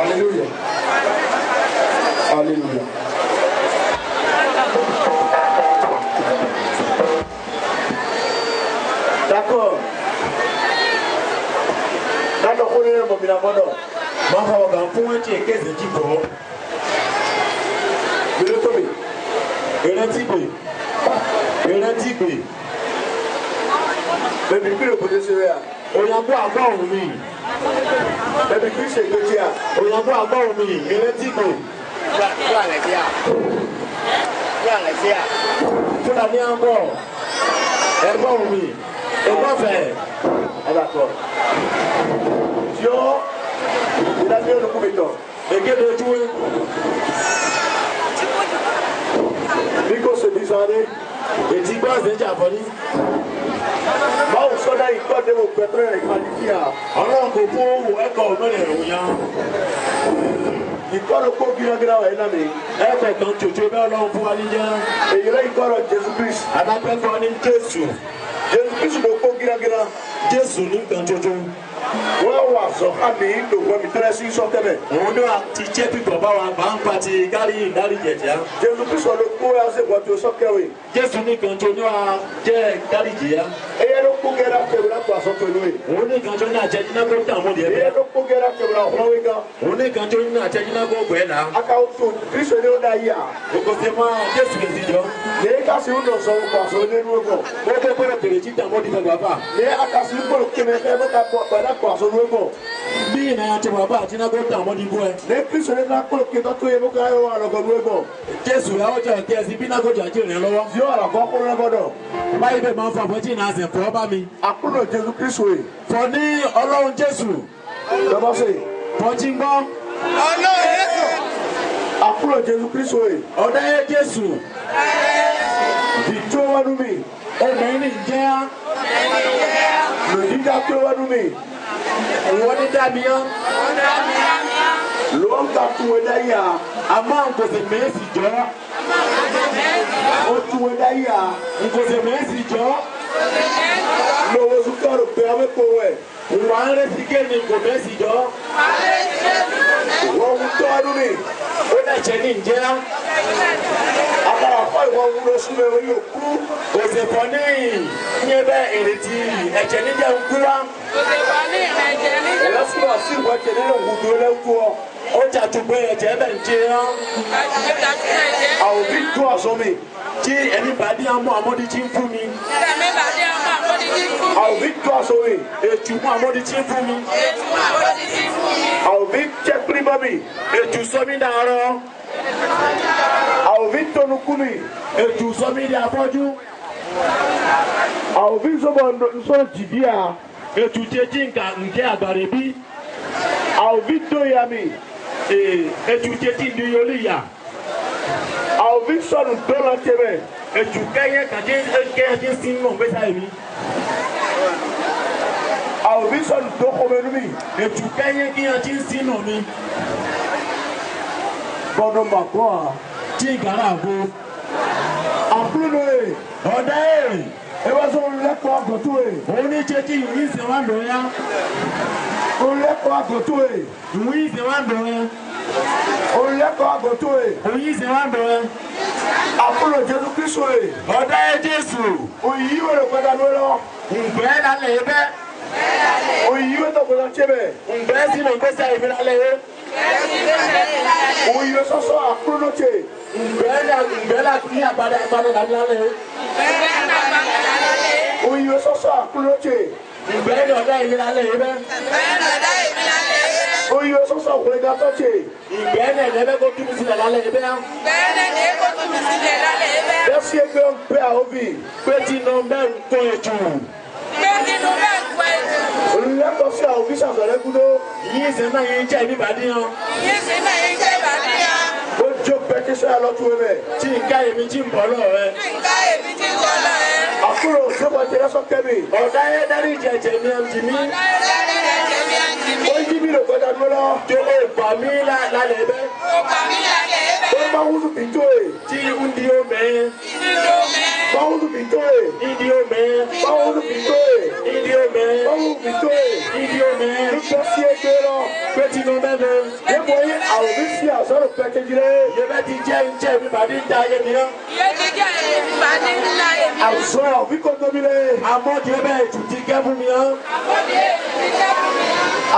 Alléluia. Alléluia. D'accord. D'accord, on est mon bilan. Máa fa ọ̀gá fún ẹ̀jẹ̀ kéèsì jíbọ̀. Bẹ́ẹ̀ tó mi. Ìrètígbè. Bẹ́ẹ̀ bí le côté c'est là. Òyìnbó àgbà òun mi. Bẹ́ẹ̀ bí c'est côté là. Òyìnbó àgbà òun mi. Ìrètígbè. Fúlàní àbọ̀. Ẹ̀gbọ́n òun mi. Ẹ̀gbọ́n fẹ̀. D'accord. Dieu, il a mis le coup de temps. Èkéde ojúwe. Nico se disait, Ètí gbọ́ àṣẹjà àfọ̀ní. báwo sọ́dá ìkọ́ dé mo pẹ̀trẹ́ rẹ̀ qualifié à. Ọlọ́run kò fún owó ẹ̀kọ́ mẹ́rin ẹ̀rùn yan. Ìkọ́ ló kó gírágírá wà iná mi. Ẹ̀fẹ̀ kan tòtò bẹ́ẹ̀ Ọlọ́run fún wa níjẹ́. Èyí rẹ̀ ìkọ́ rẹ̀ Jésù Christ. Adápẹ́kọ̀ ní Jésù. Jésù Christ ló kó gírágírá. Jésù ní kan tòtò. Wọ́n wà sọ̀ká mi lògbọ́n mi tẹ́lẹ̀ sí sọ́kẹ́bẹ̀. Òun ní wa ti jẹ́ pípọ̀ bá wa bá ń pa ti gárí ìdárí jẹ̀jẹ̀. Jésù Christ ló kó ẹ̀ ṣe bọ̀ tó sọ́kẹ́wé. Jésù ní kan tó ní wa jẹ́ gárí jìyà. Eyẹ ló kó gẹ́rẹ́ tẹ̀wé lápò àsọ̀tò ìlú yìí. Òun ní kan tó ní àjẹjìnà kó tà mọ́ diẹ Eyẹ bẹ́ẹ̀. ló kó gẹ́rẹ́ tẹ̀wé lápò ọ̀hún gan. Òun ní kan tó ní àjẹjìnà kó gbẹ́ là. Akáwó tó Christ ní ó dá yìí à. Gbogbo ti máa Jésù lè ti jọ. Ní kásì ń lọ sọ ọkọ̀ àṣọ onírú ọgbọ̀n. Ó kó pẹ́rẹ́ pèrè tí tàmọ́ di fẹ́ bàbá. Ní akásì ń bọ̀ kéde ẹ̀ mẹ́ta pẹ̀lú àpò àṣọ onírú ọgbọ̀n. Bí ìnáyà ti bàbá àti náà kó tàmọ́ di bú ẹ. Ní Christ ní ká kó kéde tó yẹ mọ́ká ẹ̀rọ àlọ́gọ̀ onírú ọgbọ̀n. Jésù yà ó jẹ́ ọ̀kẹ́ ẹ̀sìn bí náà kó jà jí ìrìn lọ́wọ́. Yóò àlọ́gọ̀ kó lọ́gọ́dọ̀. Báyìí bẹ́ẹ̀ máa ń fa àbọ̀jì náà sẹ̀ fọ́ bá mi. Àkúrò Jésù Christ wèé. Fọ ní Ọlọ́run Jésù. Lọ́bọ̀ sí. Fọ́jí gbọ́. Àkúrò Jésù Christ wèé. Ọ̀dáyé Jésù. Ìjó wánú mi. Obìnrin jẹ́ Lòdìjà tó wánú mi. ìwọ ní dàbíyán. Ló ń ka tún wẹ́ dáyé à. Àmọ́ nkòsè mẹ́sì jọ́. Ó tún wẹ́ dáyé à. Nkòsè mẹ́sì jọ́. Lọ́wọ́ sùkárò pé abẹ́kọ̀ wẹ̀. Ìwà ń rẹ́sì kéènì nkò mẹ́sì jọ́. Wọ́n ń tọ́ wánú mi. Ó dẹ̀ jẹ́ ní ìjẹ́. Àkàrà fọ́ ìwọ̀n ń lọ súnmọ́ ẹ̀rọ yóò kú. Kòsè fọ́ ní ìyẹn bẹ́ẹ̀ èrètí ẹ̀jẹ̀ níjẹ́ ń kú wá. Ẹ̀lẹ́ fún wa sí ìwọ́ ẹ̀jẹ̀ nínú ògùdó lẹ́kọ́. Ó jà tó pé ẹ̀jẹ̀ bẹ̀ ń jẹ́ án. Àwọn òbí tó àṣọ mi. Tí ẹni bàdí àmọ́ àmọ́dí tí ń fún mi. Àwọn òbí tó àṣọ mi. Ètù mú àmọ́dí tí ń fún mi. Àwọn òbí jẹ́ pírímọ́ mi. Ètù sọmí dàárọ̀. Àwọn òbí tónú kú mi. Ètù sọmí di afọ́jú. Àwọn òbí sọ̀rọ̀ jìbí à. Ètù tẹ́jí nkẹ́ àgbàrẹ̀ bí. Àwọn òbí tó ya mi. Ètù tẹ́jí ní yọlí yà. Àwọn òbí sọ̀rọ̀ dọ́là tẹ́bẹ̀. Ètù kẹ́yẹ kẹ́yẹ sí nù bẹ́sà mi. Àwọn òbí sọ̀rọ̀ tó kọ́ mẹ́nu mi. Ètù kẹ́yẹ kẹ́yẹ sí nù mi. Bọ́dọ̀ màkọ́ à. Tí ìkàrà àgbo. Àkúrò ẹ̀. Ọ̀dà èrè. Ẹ bá sọ olùlẹ́kọ̀ọ́ àgọ́tò ẹ̀. Òun ní tẹ́jí ìwé ìsìn wá lọ ya. Olùlẹ́kọ̀ọ́ àgọ́tò ẹ̀. Ìwé ìsìn wá lọ ya. Olùlẹ́kọ̀ọ́ àgọ́tò ẹ̀. Òun ìsìn wá lọ ya. Àkúrò Jésù Kristo rè. Ọ̀dà ẹ Jésù. Òyìnbó rẹ̀ padà lọ́lọ́. Ǹgbẹ́ lálẹ́ yìí bẹ́. Òyìnbó tó gbọdọ̀ ṣe bẹ̀. Ǹgbẹ́ sínú gbèsè ìbí lálẹ́ yìí. Òyìnbó sọ́sọ́ àkúrò ló ṣe. Ǹgbẹ́ la kí àgbàdo lálẹ́ yìí. Òyìnbó sọ́sọ́ àkúrò ló ṣe. Ǹgbẹ́ ni ọ̀dà ìbí lálẹ́ yìí bẹ́. Òyìnbó sọ́sọ́ òkúrẹ́ ká tó ṣe. Ǹgbẹ́ ni ẹ̀dẹ́gbẹ́ kó túbú sílẹ̀ lálẹ́ yìí bẹ́. Bẹ́sí ẹgbẹ́ ń pẹ́ àhóbì. Pé tí iná bẹ́ẹ̀ ń kó ètò. Olùlẹ́kọ̀ọ́ sí àhóbì ṣàfẹ́rẹ́ kúndó. Yín ṣe náà yín jẹ́ ìbíbàdí yan. Ó jó pẹ́kíṣẹ́ àlọ́tún ẹ̀mẹ̀. Tí nǹka èmi tí ń bọ̀ lọ́rẹ́. Àkúrò sọ́kọ̀ ṣe lọ́sọ̀ kẹ́mi. Ọ̀dà ẹ dárí ìjẹ̀jẹ̀ mi ẹ̀mí mi. Ó yí mi lò gbọ́dọ̀ lọ́lọ́. Tó o gbà mí lálẹ́ bẹ́. Ó máa wúlò bí tó e. Tí ń di omi. Máa wúlò bí tó e. Ìdí omi. Máa wúlò bí tó e. Ìdí omi. Máa wúlò bí tó e. Ìdí omi. Nígbà sí ẹgbẹ́ lọ. Pé tí iná bẹ́ẹ̀ bẹ́ẹ̀. Níbo yí àhóbì sí àsọ̀rọ̀ pẹ́kẹ́jì rẹ̀. Yẹ́bẹ́ ti jẹ́ ń jẹ́ ìbíbàdí ń da ayé mi yán. Àwùsọ àhóbì kò tóbi lẹ̀. Àmọ́dé bẹ́ẹ̀ tù ti gẹ́ fún mi yán.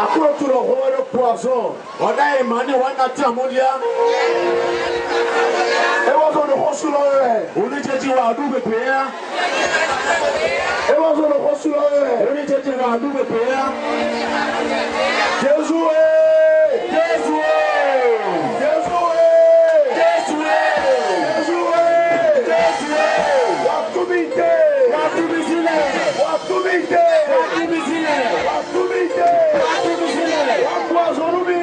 Àkúrò tó lọ wọ́n lọ pọ̀ àṣọ. Ọ̀dà ìmọ̀ ni wọ́n náà tí àmúlẹ̀ yá. Ẹ wọ́n sọ ní kọ́sù lọ́wọ́ rẹ̀. Oníjẹ́jì wà àdúgbò pé yá. Ẹ wọ́n sọ ní kọ́sù lọ́wọ́ rẹ̀. Oníjẹ́jì wà àdúgbò pé yá. Jésù ẹ̀. Jésù ẹ̀. Jésù ẹ̀. Jésù ẹ̀. Jésù ẹ̀. Jésù ẹ̀. Wà tú mi dé. Wà tú mi sílẹ̀. Wà tú mi dé. Wà tú mi sílẹ̀. Wà tú mi dé. Wà tú mi sílẹ̀. Wà kú àsọ̀rọ̀ mi.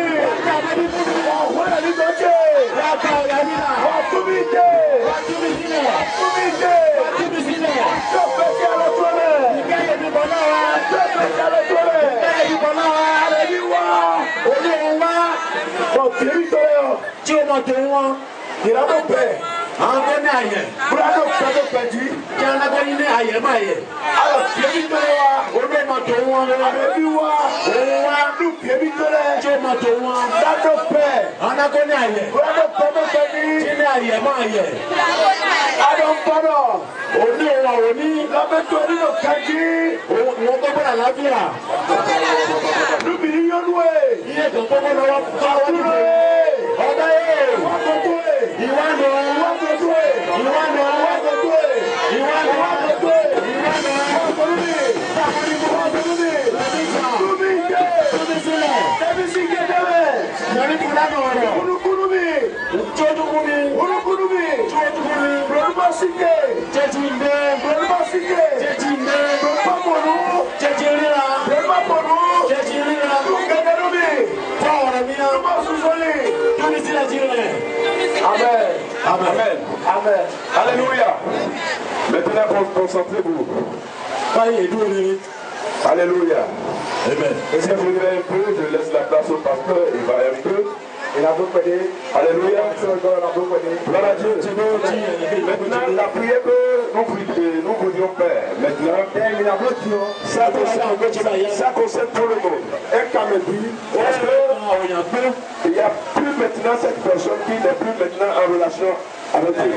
Wà tú mi sílẹ̀. Wà wọ́n ní dọ́jẹ́. Wà ká ọ̀yà nílà. Wà tú mi dé. Wà tú mi sílẹ̀. Wà tú mi dé. Wà tú mi sílẹ̀. Tó fẹ́ kí a lọ tó rẹ̀. Ìkẹyẹ mi bọ̀ náà wá. Tó fẹ́ kí a lọ tó rẹ̀. Ìkẹyẹ mi bọ̀ náà wá. Àrẹ̀bí wá. Olóhùn wá. Bọ̀ kìí tó yọ. Tí o mọ̀ tó wọn. Ìrànlọ́ bẹ̀. Àwọn tó ní àyẹ̀. Búrádọ̀ pẹ̀lú pẹ̀jì. Kí alágbẹ́ni ní àyẹ̀ máa yẹ̀. Àlọ́ kìí tó yọ. Olóhùn tó wọn. Àrẹ̀bí wá. Òun wá. Lù kìí tó rẹ̀. Tí o mọ̀ tó wọn. Búrádọ̀ pẹ̀. Alágbẹ́ ní àyẹ̀. Búrádọ̀ pẹ̀lú pẹ̀jì. Kí ní àyẹ̀ máa yẹ̀. Àdọ̀ gbọ́dọ̀. Òní wa òní. Lọ́bẹ̀tọ̀ nínú kẹ́jì. Wọ́n tó gbọ́dọ̀ láfíà. Lùbí yọ́nú ẹ̀. Iye tó gbọ́dọ̀ lọ́wọ́ káwọ́ Dúró nílé. ẹ̀. Ọ̀dá yé. Wọ́n tó tó ẹ̀. Ìwà nù. Wọ́n tó tó ẹ̀. Ìwà nù. Wọ́n tó tó ẹ̀. Ìwà nù. Wọ́n tó tó ẹ̀. Ìwà nù. Wọ́n tó lùbí. Wọ́n tó lùbí. Lùbí jẹ́. Tóbi sílẹ̀. Ẹbí sì gé dẹ́rẹ̀. Yọrí fúnra nù ọ̀rọ̀. Kúlúkúlú mi. Tí o dúkú mi. Kúlúkúlú mi. Tí o dúkú mi. Lọ́lúbọ̀ sí gé. Jẹ́jì ń gbé. Lọ́lúbọ̀ sí gé. Jẹ́jì ń gbé. Lọ́lúbọ̀ mọ̀nú. Jẹ́jì ríra. Lọ́lúbọ̀ mọ̀nú. Jẹ́jì ríra. Gẹ́gẹ́ lómi. Fọ́ ọ̀rọ̀ mi yá. Lọ́lúbọ̀ sùsọ́lì. Tóbi sílẹ̀ jí rẹ̀. Amen. Amen. Amen. Alléluia. Maintenant, concentrez-vous. Báyìí dúró ni. Alléluia. Amen. Et si vous voulez un peu, je laisse la place au pasteur, il va un peu. Il a beaucoup aidé. Alléluia. Gloire à Dieu. Maintenant, la prière que nous voulions faire, maintenant, ça concerne tout le monde. Un camédie, parce qu'il n'y a plus maintenant cette personne qui n'est plus maintenant en relation avec Dieu.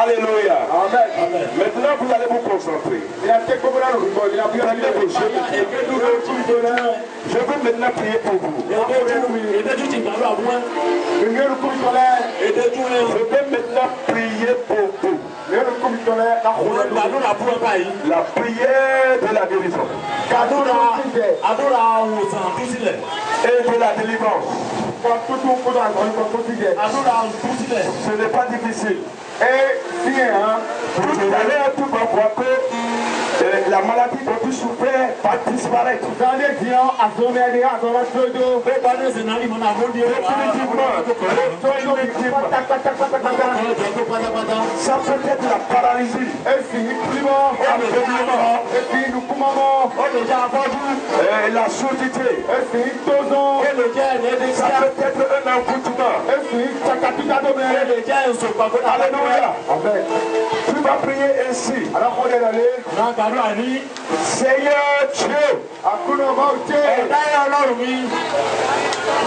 Alléluia. Amen. Maintenant, vous allez vous concentrer. Je veux maintenant prier pour vous. Je veux maintenant prier pour vous. La prière de la guérison. Et de la délivrance. Ce n'est pas difficile. Tout à l'heure, tout va voir que la maladie dont tu souffrais va disparaître. Définitivement. Ça peut être la paralysie. La surdité. Ça peut être un envoûtement. Alléluia. Amen. Tu vas va prier ainsi. Seigneur Dieu,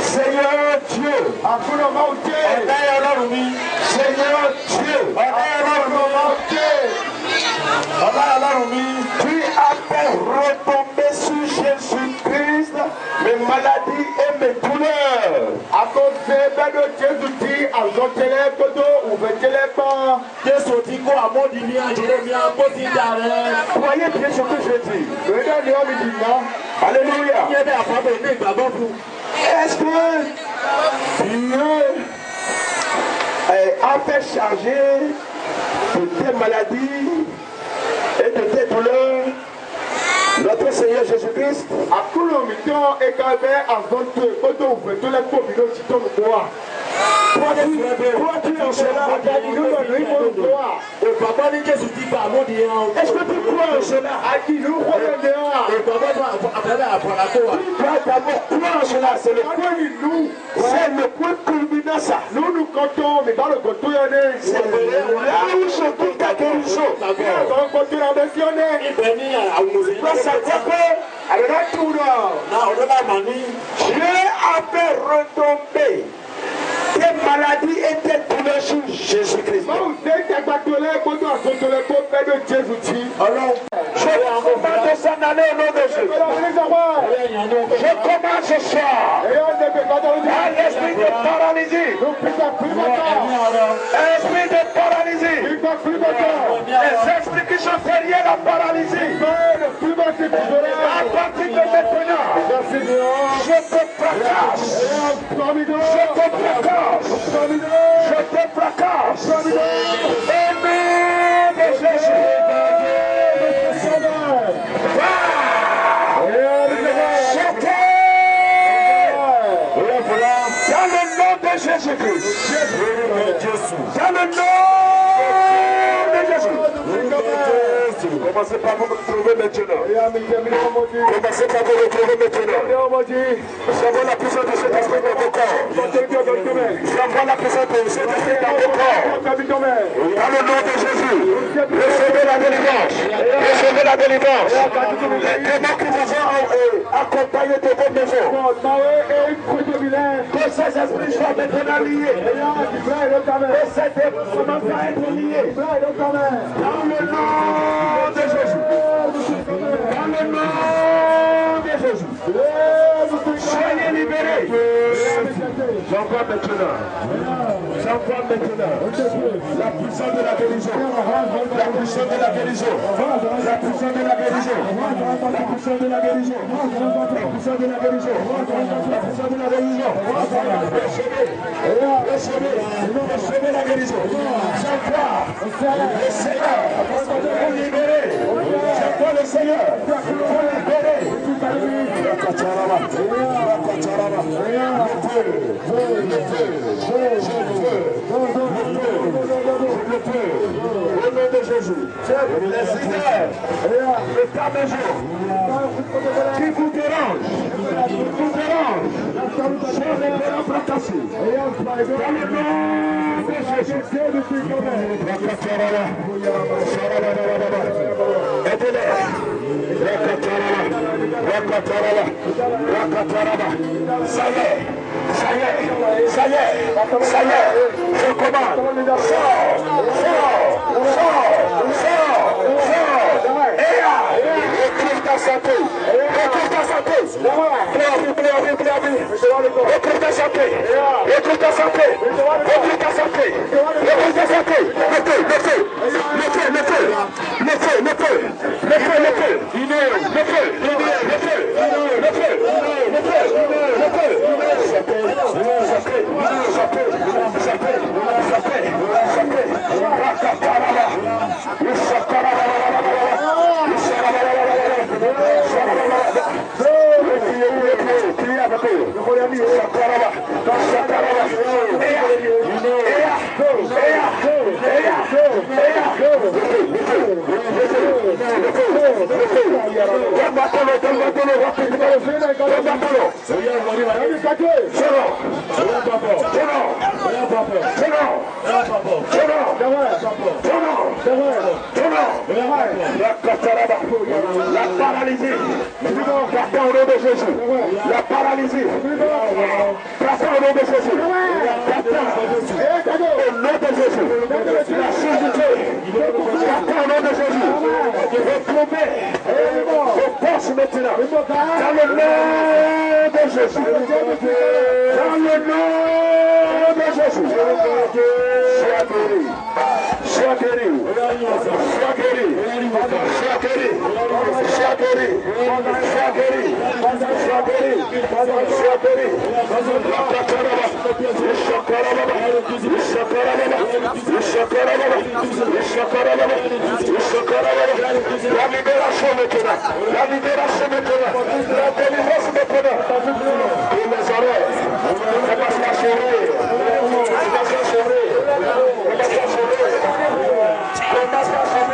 Seigneur Dieu, Seigneur Dieu, tu as fait retomber sur Jésus-Christ mes maladies et mes douleurs. Croyez bien ce que je dis. Alléluia. Est-ce que Dieu a fait charger de tes maladies et de tes douleurs notre Seigneur Jésus-Christ? Crois-tu en cela? Est-ce que tu crois en cela? Tu dois d'abord croire en cela. C'est le point culminant ça. Nous comptons, mais dans le côté, c'est là où se trouve ta guérison. Tu dois savoir que Dieu a fait retomber tes maladies et tes douleurs sur Jésus-Christ. Alors, je commande de s'en aller au nom de Jésus. Je commande ce soir à l'esprit de paralysie. Esprit de paralysie. Les esprits qui sont derrière la paralysie. À partir de maintenant, je te fracasse. Je te fracasse. Je te fracasse. Amen de Jésus. Dans le nom de Jésus-Christ. Dans le nom de Jésus. Commencez par vous retrouver maintenant. Commencez par vous retrouver maintenant. J'envoie la puissance de cet esprit dans vos corps. J'envoie la puissance de cet esprit dans vos corps. Dans le nom de Jésus. Recevez la délivrance. Recevez la délivrance. Les démons qui vous ont accompagné de vos maisons. Que ces esprits soient maintenant liés. Que ces démons commencent à être liés. Dans le nom de Jésus. Dans le nom de Jésus. Soyez libérés. J'envoie maintenant. J'envoie maintenant. La puissance de la guérison. La puissance de la guérison. La puissance de la guérison. La puissance de la guérison. La puissance de la guérison. La puissance de la guérison. Recevez. Recevez la guérison. J'envoie le Seigneur pour libérer. J'envoie le Seigneur pour libérer. Au nom de Jésus, les idées de ta maison qui vous dérangent, sont les fracassés. Dans le nom de Jésus, aidez-les. Ça y est, je commande. Sors. Retrouve ta santé. Retrouve ta santé. Retrouve ta santé. Retrouve ta santé. Retrouve ta santé. Retrouve ta santé. La paralysie. Partez au nom de Jésus. La paralysie. Partez au nom de Jésus. Partez au nom de Jésus. La solitude. Partez au nom de Jésus. Retrouvez vos forces maintenant. Dans le nom de Jésus. Dans le nom de Jésus. Sois guéri. Sois guéri. Sois guéri. Sois guéri. Sois guéri. Sois guéri. Sois guéri. Sois guéri. La libération maintenant. La libération maintenant. La délivrance maintenant. Et les oreilles. Commence à sourire. Commence à sourire. Commence à sourire. Commence à sourire.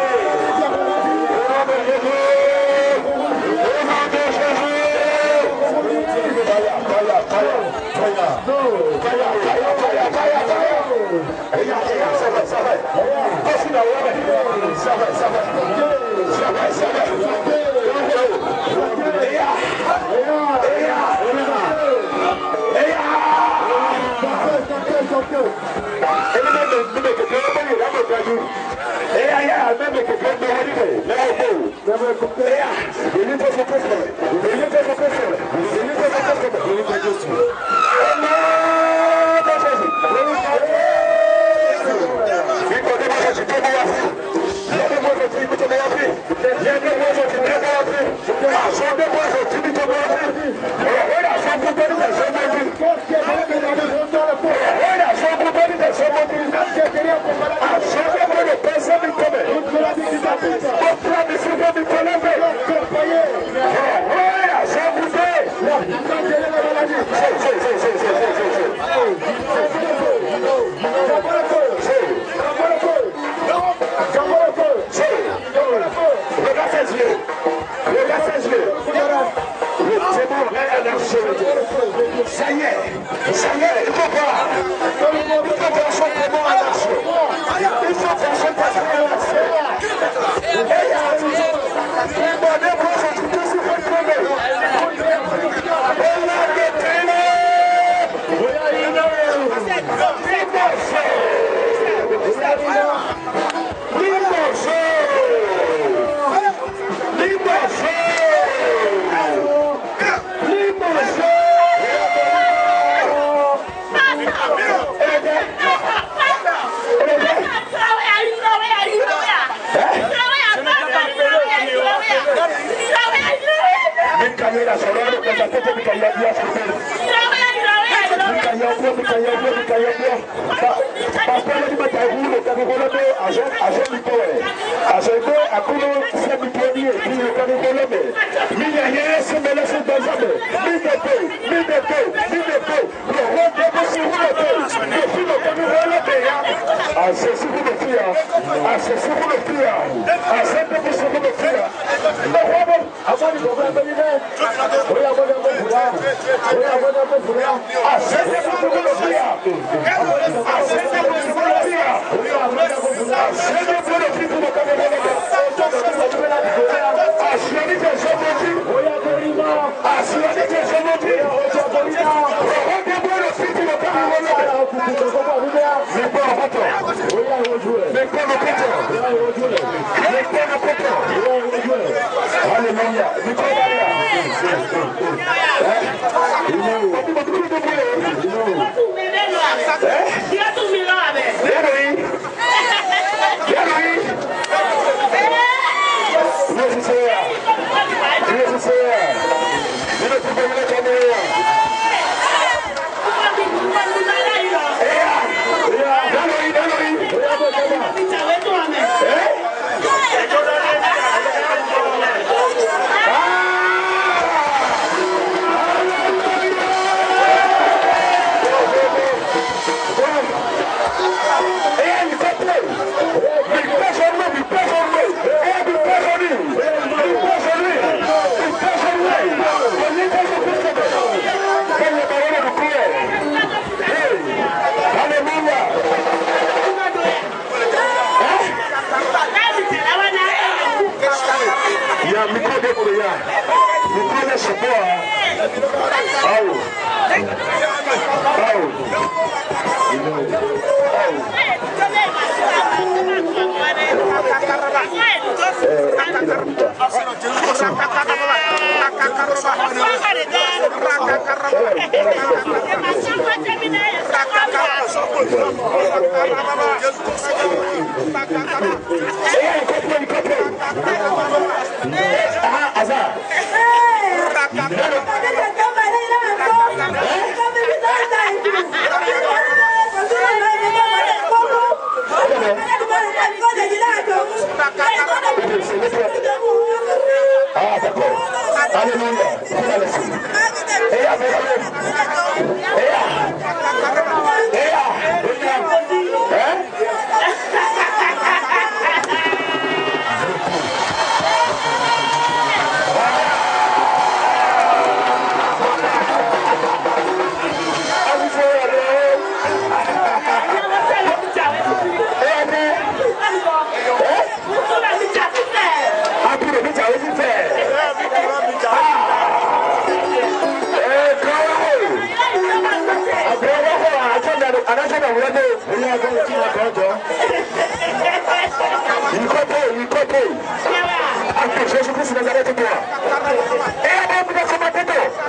Ça y est, il faut voir. Il faut voir son témoin à l'action. Il faut voir son passé à l'action. Et il m'a déposé tout ce que je veux. Il a détruit. Vous prenez ce bois. Ah, d'accord. Alléluia. Jésus-Christ Nazareth, toi. Et après, vous avez commenté tout.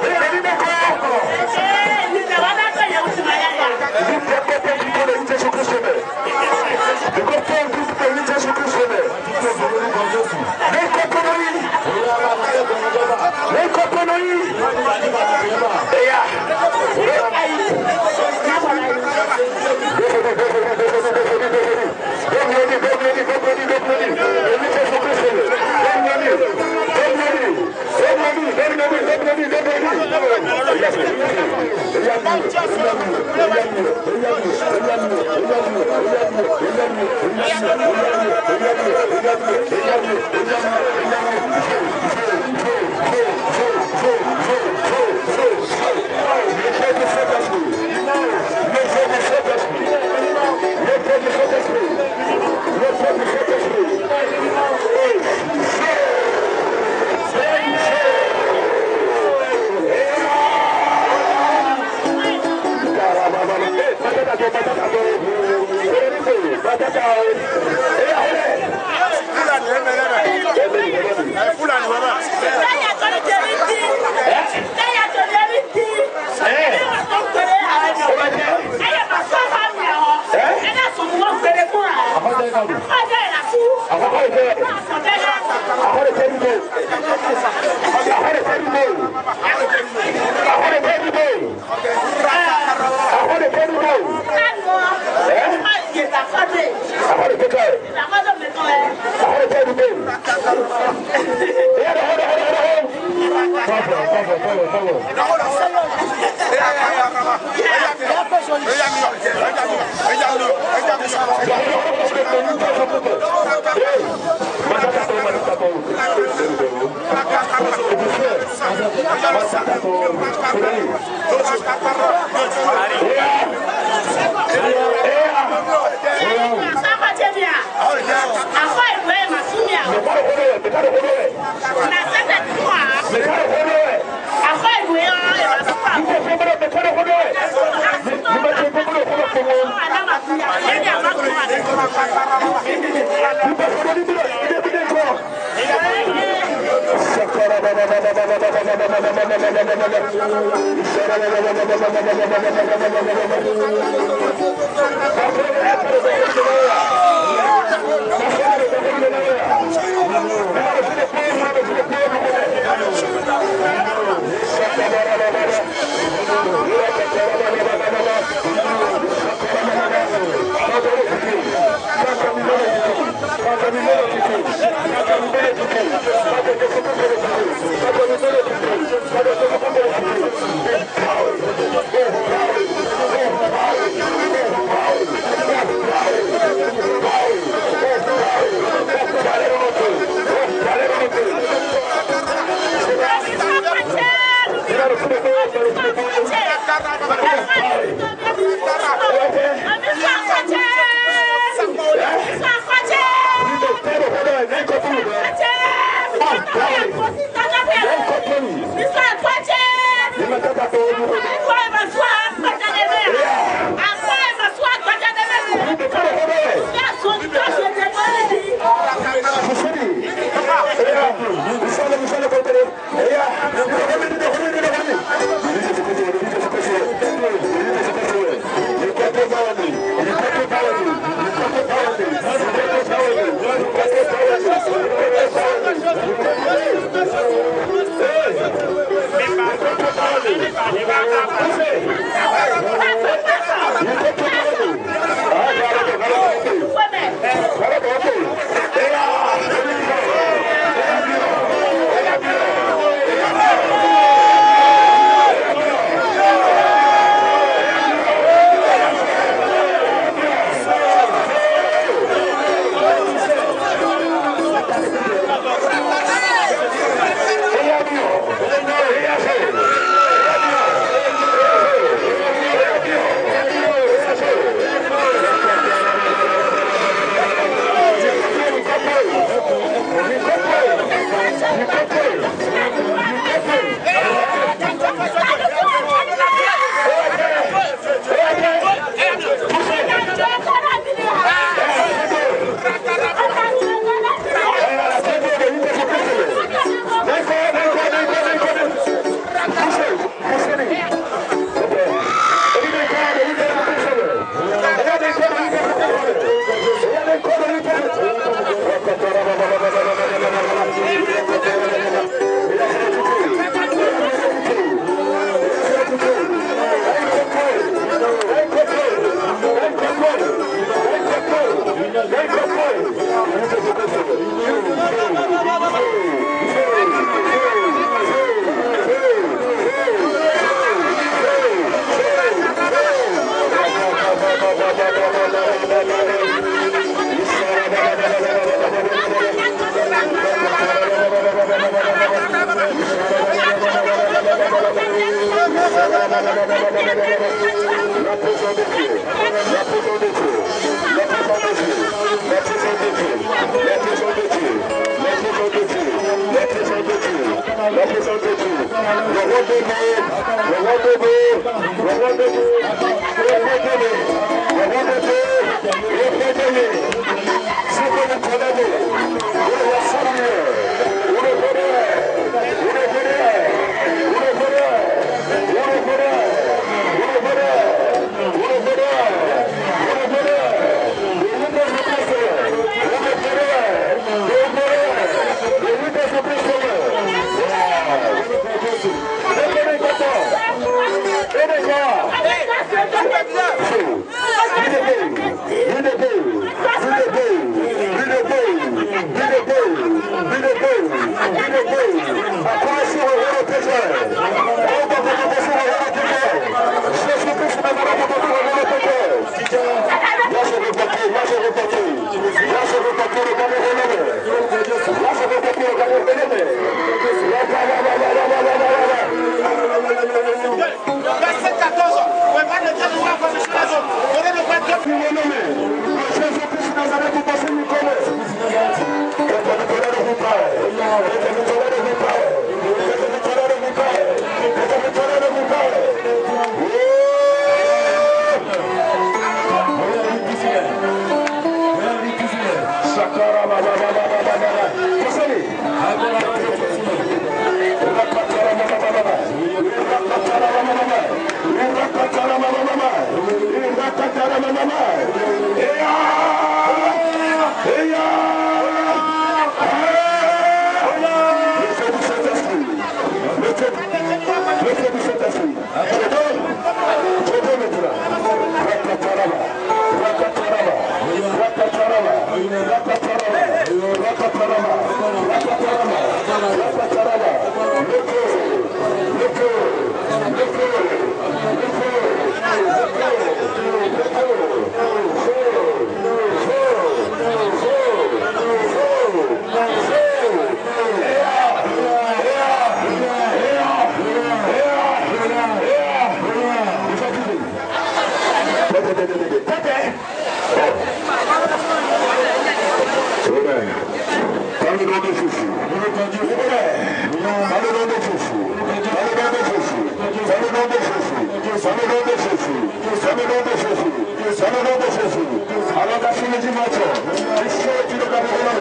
Alors, la fin du match,